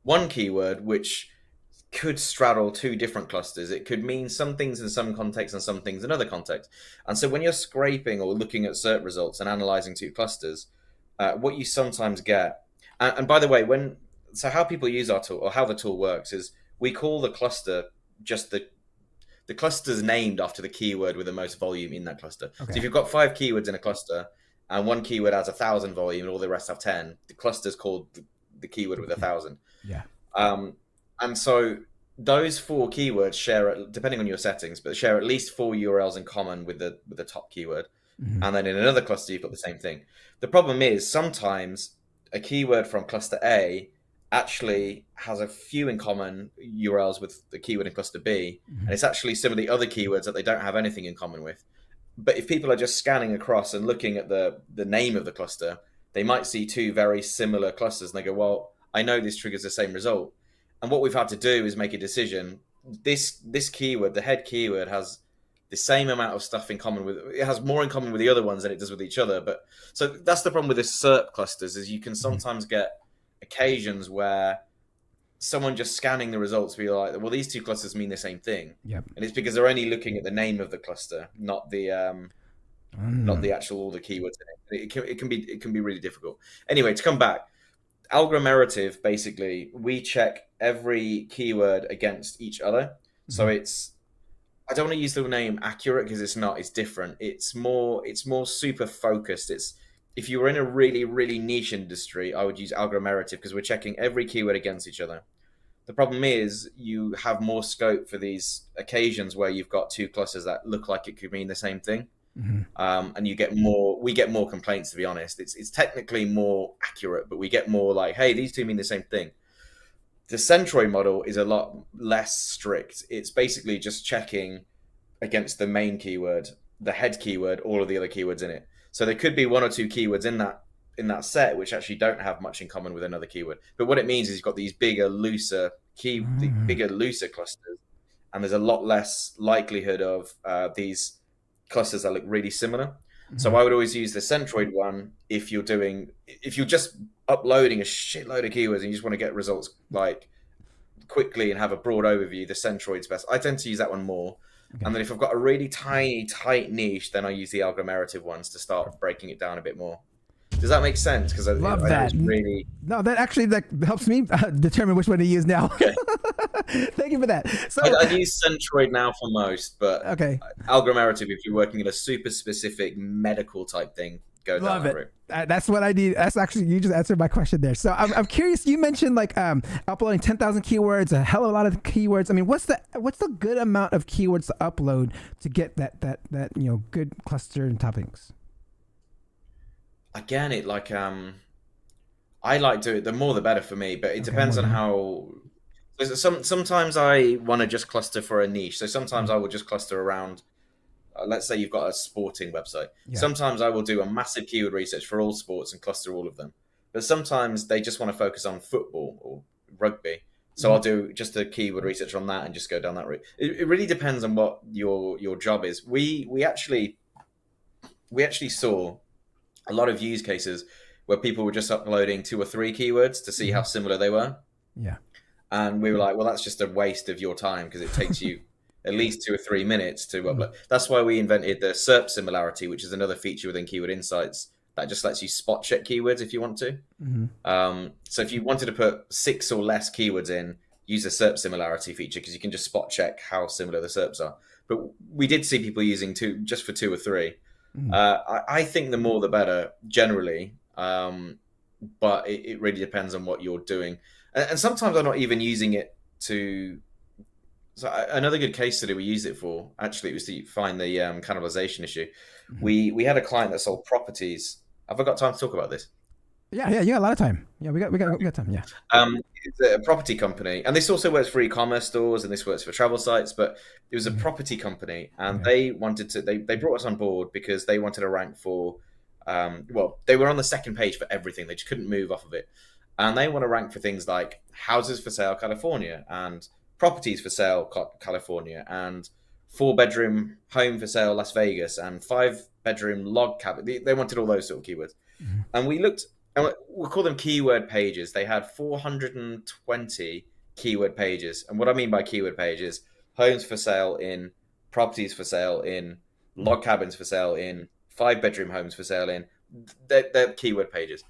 one keyword which could straddle 2 different clusters. It could mean some things in some contexts and some things in other contexts. And so when you're scraping or looking at SERP results and analyzing 2 clusters, what you sometimes get, and by the way, how people use our tool or how the tool works is we call the cluster just the cluster's named after the keyword with the most volume in that cluster. Okay. So if you've got 5 keywords in a cluster and one keyword has 1,000 volume and all the rest have 10, the cluster's called the keyword with 1,000. Yeah. And so those 4 keywords share, depending on your settings, but share at least 4 URLs in common with the top keyword. Mm-hmm. And then in another cluster, you've got the same thing. The problem is sometimes a keyword from cluster A actually has a few in common URLs with the keyword in cluster B, and it's actually some of the other keywords that they don't have anything in common with. But if people are just scanning across and looking at the name of the cluster, they might see 2 very similar clusters and they go, well, I know this triggers the same result. And what we've had to do is make a decision. This keyword, the head keyword, has the same amount of stuff in common with, it has more in common with the other ones than it does with each other. But so that's the problem with the SERP clusters, is you can sometimes get occasions where someone just scanning the results be like, well, these 2 clusters mean the same thing. Yep. And it's because they're only looking at the name of the cluster, not the actual all the keywords in it. It can be really difficult. Anyway, to come back, algomerative, basically we check every keyword against each other. So I don't want to use the name accurate because it's not, it's different. It's more super focused. If you were in a really, really niche industry, I would use algomerative because we're checking every keyword against each other. The problem is you have more scope for these occasions where you've got 2 clusters that look like it could mean the same thing. And we get more complaints, to be honest. It's technically more accurate, but we get more like, hey, these 2 mean the same thing. The centroid model is a lot less strict. It's basically just checking against the main keyword, the head keyword, all of the other keywords in it. So there could be 1 or 2 keywords in that set which actually don't have much in common with another keyword. But what it means is you've got these bigger, looser clusters, and there's a lot less likelihood of these clusters that look really similar. So I would always use the centroid one if you're just uploading a shitload of keywords and you just want to get results like quickly and have a broad overview. The centroid's best. I tend to use that one more. Okay. And then if I've got a really tiny, tight niche, then I use the algomerative ones to start breaking it down a bit more. Does that make sense? Because I Love know that. it's really... No, that actually helps me determine which one to use now. Okay. Thank you for that. So I use Centroid now for most, but okay, algorithmic, if you're working in a super specific medical type thing, go down love that it. route. That's what I need. That's actually, you just answered my question there. So I'm curious. You mentioned like uploading 10,000 keywords, a hell of a lot of keywords. I mean, what's the good amount of keywords to upload to get that good cluster and toppings? Again, it like I like to, the more the better for me, but it depends on how. Sometimes I want to just cluster for a niche. So sometimes I will just cluster around. Let's say you've got a sporting website. Yeah. Sometimes I will do a massive keyword research for all sports and cluster all of them. But sometimes they just want to focus on football or rugby. So I'll do just a keyword research on that and just go down that route. It really depends on what your job is. We actually saw a lot of use cases where people were just uploading 2 or 3 keywords to see how similar they were. Yeah. And we were like, well, that's just a waste of your time because it takes you at least 2 or 3 minutes to upload. That's why we invented the SERP similarity, which is another feature within Keyword Insights that just lets you spot check keywords if you want to. So if you wanted to put 6 or less keywords in, use the SERP similarity feature because you can just spot check how similar the SERPs are. But we did see people using 2 just for 2 or 3. I think the more the better generally, but it really depends on what you're doing. And sometimes I'm not even using it to... So another good case study we used it for, actually, was to find the cannibalization issue. We had a client that sold properties. Have I got time to talk about this? Yeah, you got a lot of time. Yeah, we got time. Yeah. It's a property company, and this also works for e-commerce stores, and this works for travel sites. But it was a property company, and they wanted to. They brought us on board because they wanted to rank for. They were on the second page for everything. They just couldn't move off of it, and they want to rank for things like houses for sale, California, and properties for sale, California, and 4-bedroom home for sale, Las Vegas, and 5-bedroom log cabin. They wanted all those sort of keywords, and we looked. And we'll call them keyword pages. They had 420 keyword pages. And what I mean by keyword pages, homes for sale in, properties for sale in, log cabins for sale in, 5-bedroom homes for sale in. They're keyword pages.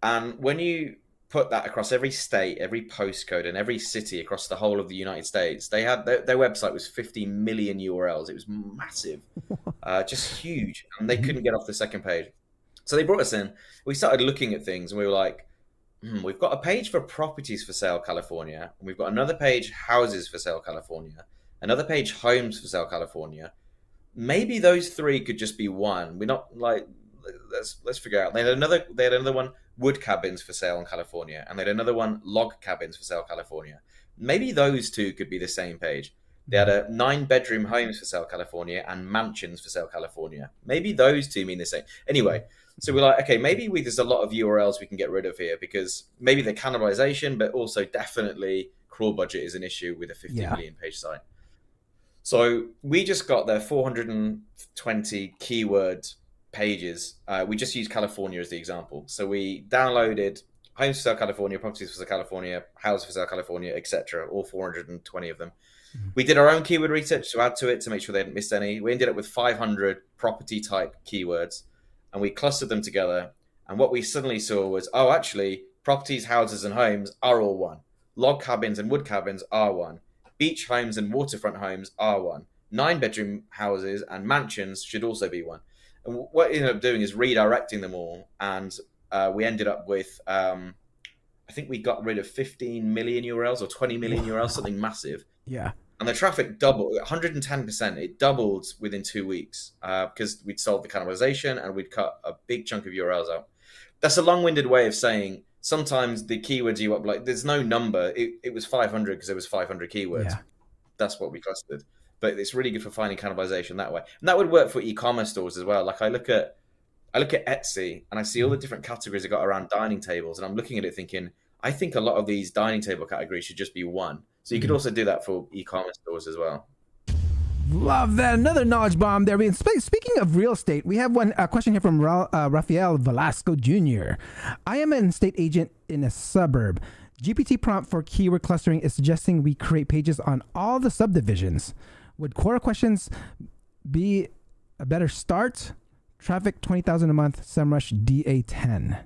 And when you put that across every state, every postcode, and every city across the whole of the United States, they had their website was 50 million URLs. It was massive, just huge. And they couldn't get off the second page. So they brought us in. We started looking at things, and we were like, we've got a page for properties for sale, California. And we've got another page, houses for sale, California. Another page, homes for sale, California. Maybe those 3 could just be one. We're not like, let's figure out. They had another one, wood cabins for sale in California. And they had another one, log cabins for sale, California. Maybe those 2 could be the same page. They had a 9-bedroom homes for sale, California, and mansions for sale, California. Maybe those 2 mean the same. Anyway, so we're like, okay, maybe there's a lot of URLs we can get rid of here because maybe the cannibalization, but also definitely crawl budget is an issue with a 50 million page site. So we just got their 420 keyword pages. We just used California as the example. So we downloaded homes for sale, California, properties for sale, California, houses for sale, California, etc. All 420 of them. We did our own keyword research to add to it to make sure they hadn't missed any. We ended up with 500 property type keywords, and we clustered them together. And what we suddenly saw was, oh, actually, properties, houses, and homes are all one. Log cabins and wood cabins are one. Beach homes and waterfront homes are one. 9-bedroom houses and mansions should also be one. And what we ended up doing is redirecting them all. And we ended up with, I think we got rid of 15 million URLs or 20 million URLs, something massive. Yeah. And the traffic doubled, 110%. It doubled within 2 weeks because we'd solved the cannibalization and we'd cut a big chunk of URLs out. That's a long-winded way of saying sometimes the keywords you upload, there's no number. It was 500 because there was 500 keywords. Yeah. That's what we clustered. But it's really good for finding cannibalization that way. And that would work for e-commerce stores as well. Like I look at Etsy and I see all the different categories I got around dining tables, and I'm looking at it thinking, I think a lot of these dining table categories should just be one. So you could also do that for e-commerce stores as well. Love that. Another knowledge bomb there. Speaking of real estate, we have a question here from Rafael Velasco Jr. I am an estate agent in a suburb. GPT prompt for keyword clustering is suggesting we create pages on all the subdivisions. Would Quora questions be a better start Traffic 20,000 a month. SEMrush DA10.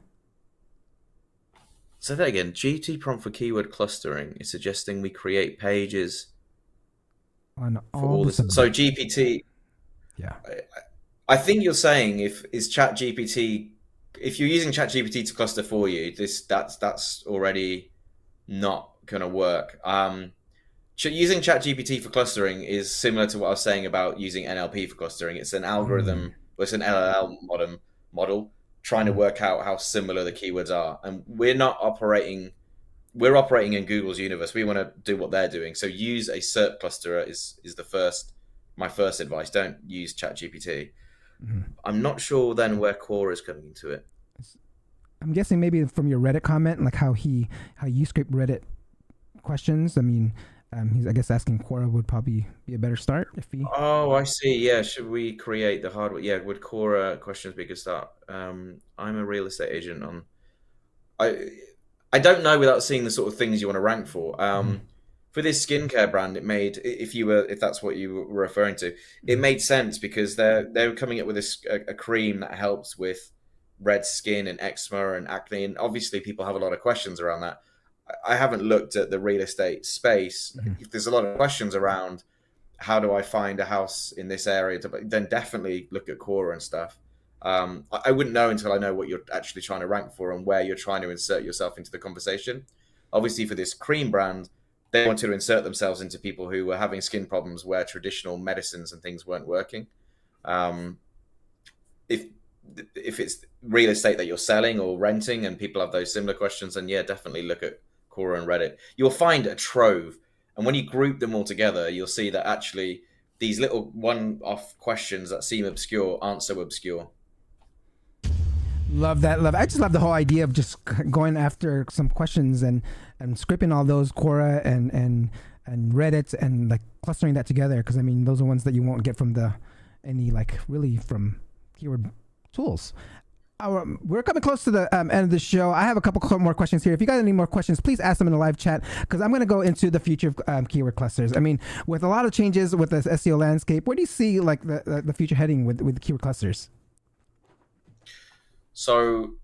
So that again, GPT prompt for keyword clustering is suggesting we create pages On for all this. So GPT. Yeah. I think you're saying if you're using ChatGPT to cluster for you, that's already not gonna work. Using ChatGPT for clustering is similar to what I was saying about using NLP for clustering. It's an algorithm, it's an LLM model trying to work out how similar the keywords are. And we're operating in Google's universe. We want to do what they're doing. So use a SERP clusterer is my first advice. Don't use ChatGPT. I'm not sure then where Koray is coming into it. I'm guessing maybe from your Reddit comment, like how you scrape Reddit questions. I mean, he's, I guess, asking Koray would probably be a better start if he. Oh, I see. Yeah, should we create the hardware? Yeah, would Koray questions be a good start? I'm a real estate agent on. I don't know without seeing the sort of things you want to rank for. For this skincare brand, it made if that's what you were referring to, it made sense because they're coming up with a cream that helps with red skin and eczema and acne, and obviously people have a lot of questions around that. I haven't looked at the real estate space. If there's a lot of questions around how do I find a house in this area, then definitely look at Koray and stuff. I wouldn't know until I know what you're actually trying to rank for and where you're trying to insert yourself into the conversation. Obviously, for this cream brand, they wanted to insert themselves into people who were having skin problems where traditional medicines and things weren't working. If it's real estate that you're selling or renting and people have those similar questions, then yeah, definitely look at Koray and Reddit. You'll find a trove. And when you group them all together, you'll see that actually these little one-off questions that seem obscure aren't so obscure. Love that. I just love the whole idea of just going after some questions and scraping all those Koray and Reddit and like clustering that together. Because I mean, those are ones that you won't get from from keyword tools. We're coming close to the end of the show. I have a couple more questions here. If you got any more questions, please ask them in the live chat because I'm going to go into the future of keyword clusters. I mean, with a lot of changes with the SEO landscape, where do you see like the future heading with keyword clusters? So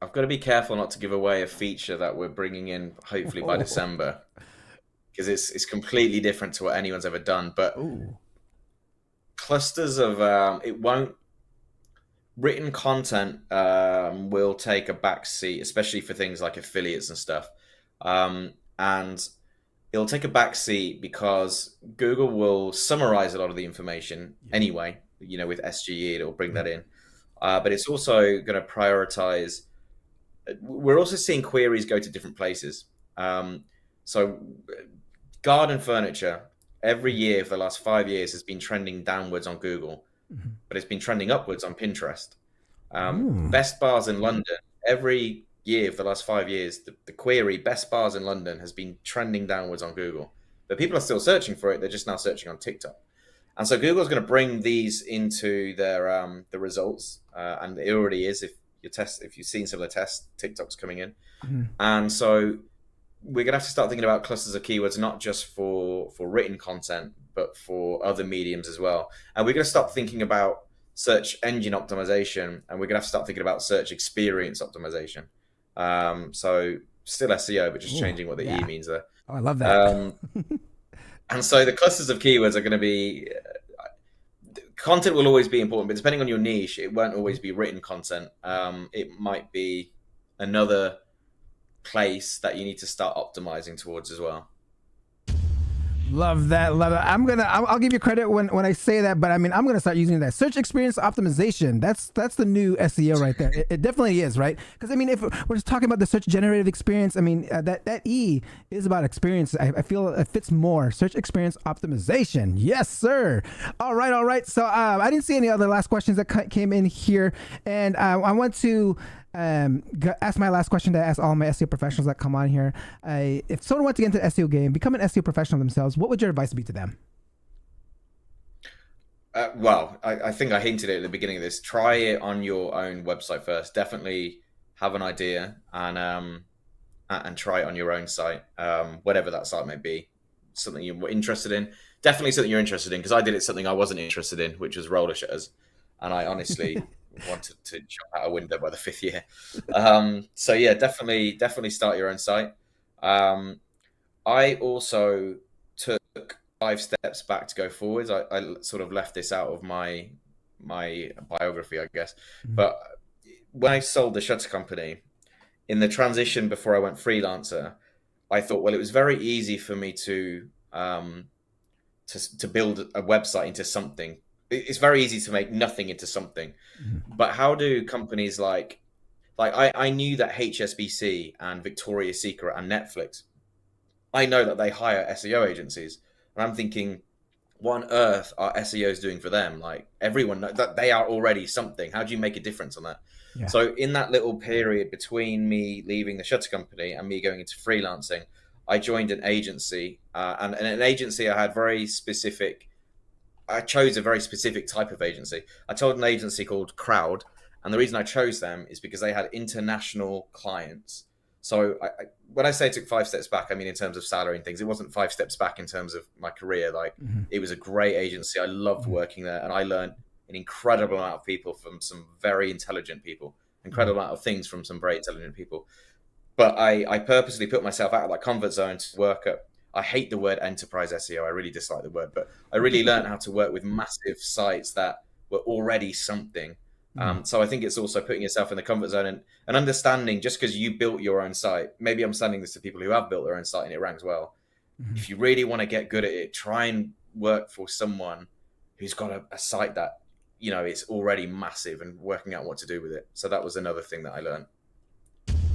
I've got to be careful not to give away a feature that we're bringing in hopefully by December because it's completely different to what anyone's ever done. But clusters of written content will take a back seat, especially for things like affiliates and stuff. And it'll take a back seat because Google will summarize a lot of the information anyway, with SGE, it'll bring that in. But it's also going to prioritize. We're also seeing queries go to different places. So garden furniture, every year for the last 5 years has been trending downwards on Google, but it's been trending upwards on Pinterest. Best bars in London, every year for the last 5 years, the query best bars in London has been trending downwards on Google. But people are still searching for it. They're just now searching on TikTok. And so Google's going to bring these into their the results, and it already is. If you've seen some of the tests, TikTok's coming in, and so we're going to have to start thinking about clusters of keywords, not just for written content, but for other mediums as well. And we're going to start thinking about search engine optimization, and we're going to have to start thinking about search experience optimization. So still SEO, but just changing what the E means there. Oh, I love that. And so the clusters of keywords are going to be, content will always be important, but depending on your niche, it won't always be written content. It might be another place that you need to start optimizing towards as well. Love that. I'll give you credit when I say that, but I mean, I'm gonna start using that search experience optimization. That's the new SEO right there. It definitely is, right? Because I mean, if we're just talking about the search generative experience, I mean, that E is about experience. I feel it fits more. Search experience optimization. Yes, sir. All right. So I didn't see any other last questions that came in here, and I want to ask my last question that I ask all my SEO professionals that come on here. If someone wants to get into the SEO game, become an SEO professional themselves, what would your advice be to them? Well, I think I hinted it at the beginning of this. Try it on your own website first. Definitely have an idea and try it on your own site, whatever that site may be. Something you're interested in. Definitely something you're interested in, because I did it something I wasn't interested in, which was roller shutters. and I honestly wanted to jump out a window by the 5th year. So yeah, definitely start your own site. I also took 5 steps back to go forwards. I sort of left this out of my biography, I guess. But when I sold the shutter company, in the transition before I went freelancer, I thought, well, it was very easy for me to build a website into something. It's very easy to make nothing into something. But how do companies like I knew that HSBC and Victoria's Secret and Netflix, I know that they hire SEO agencies, and I'm thinking, what on earth are SEOs doing for them? Like, everyone knows that they are already something. How do you make a difference on that? Yeah. So in that little period between me leaving the shutter company and me going into freelancing, I joined an agency, and an agency I chose a very specific type of agency. I told an agency called Crowd, and the reason I chose them is because they had international clients. So when I say I took 5 steps back, I mean in terms of salary and things. It wasn't 5 steps back in terms of my career. Like, it was a great agency. I loved working there, and I learned an incredible amount of people from some very intelligent people, incredible amount of things from some very intelligent people. But I purposely put myself out of that comfort zone to work at, I hate the word enterprise SEO. I really dislike the word, but I really learned how to work with massive sites that were already something. So I think it's also putting yourself in the comfort zone and understanding, just because you built your own site, maybe I'm sending this to people who have built their own site and it ranks well. If you really want to get good at it, try and work for someone who's got a site that, you know, it's already massive, and working out what to do with it. So that was another thing that I learned.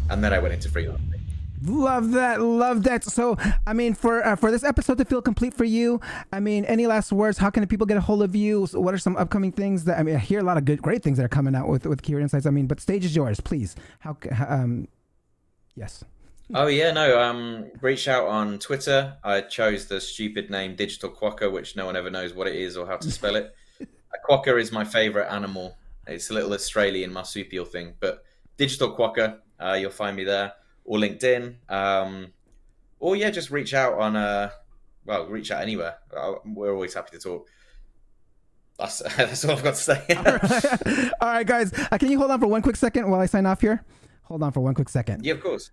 And then I went into freelancing. Love that. So, I mean, for this episode to feel complete for you, I mean, any last words? How can people get a hold of you? So what are some upcoming things that, I mean, I hear a lot of great things that are coming out with Keyword Insights. I mean, but stage is yours, please. Yes. Oh yeah, no. Reach out on Twitter. I chose the stupid name Digital Quokka, which no one ever knows what it is or how to spell it. A quokka is my favorite animal. It's a little Australian marsupial thing, but Digital Quokka, you'll find me there. Or LinkedIn, or yeah, just reach out on reach out anywhere. We're always happy to talk. That's all I've got to say. All right, guys, can you hold on for one quick second while I sign off here? Hold on for one quick second. Yeah, of course.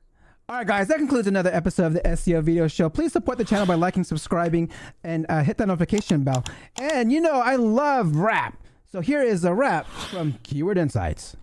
All right, guys, that concludes another episode of the SEO Video Show. Please support the channel by liking, subscribing, and hit that notification bell. And you know, I love rap, so here is a rap from Keyword Insights.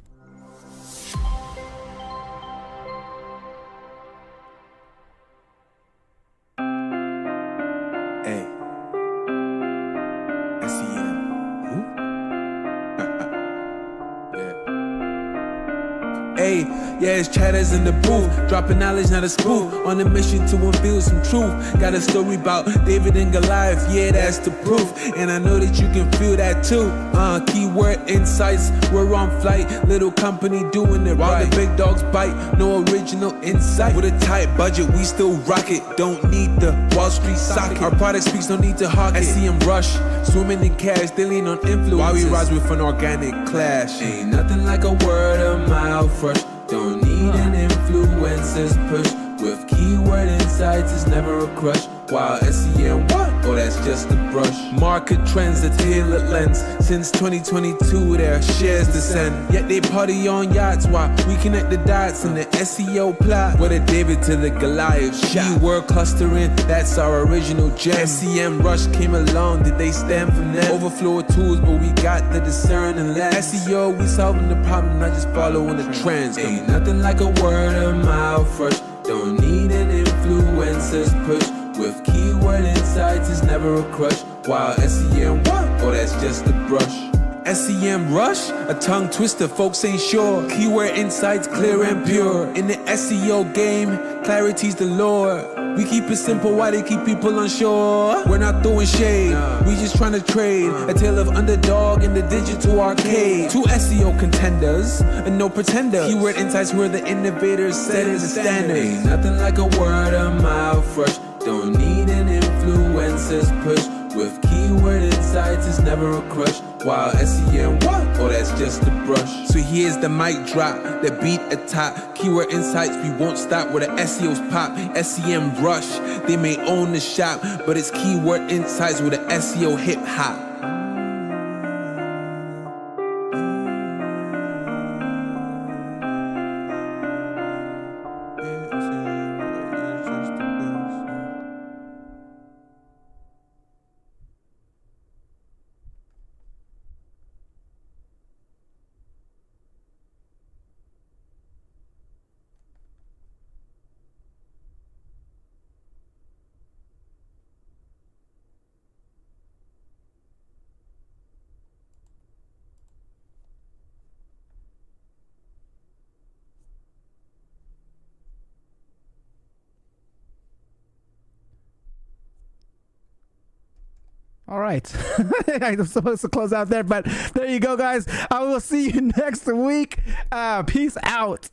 Hey, yeah, it's Chatters in the booth, dropping knowledge, not a spoof. On a mission to unveil some truth. Got a story about David and Goliath, yeah, that's the proof. And I know that you can feel that too. Keyword Insights, we're on flight. Little company doing it while the big dogs bite. No original insight. With a tight budget, we still rock it. Don't need the Wall Street socket. Our product speaks, no need to hawk it. SEM rush, swimming in cash, they lean on influence. While we rise with an organic clash. Ain't nothing like a word of mouth rush. Don't need an influencer's push. With Keyword Insights, it's never a crush. While SEM what? Oh, that's just a brush. Market trends, the tailored lens. Since 2022, their shares descend. Yet they party on yachts while we connect the dots in the SEO plot. With a David to the Goliath shot. Keyword clustering, that's our original gem. SEM rush came along, did they stand for them? Overflow of tools, but we got the discerning lens. SEO, we solving the problem, not just following the trends. Ain't nothing like a word of mouth rush. Don't need an influencer's push. With Keyword Insights, it's never a crush. While SEM what? Oh, that's just a brush. SEM rush? A tongue twister, folks ain't sure. Keyword Insights, clear and pure. In the SEO game, clarity's the lore. We keep it simple, why they keep people unsure? We're not throwing shade, we just trying to trade. A tale of underdog in the digital arcade. Two SEO contenders, and no pretenders. Keyword Insights, we're the innovators, setting the standard. Ain't nothing like a word of mouth rush. Don't need an influencer's push. With Keyword Insights, it's never a crush. While SEM what? Oh, that's just a brush. So here's the mic drop, the beat atop. Keyword Insights, we won't stop where the SEOs pop. SEM rush, they may own the shop, but it's Keyword Insights with the SEO hip hop. All right. I'm supposed to close out there, but there you go, guys. I will see you next week. Peace out.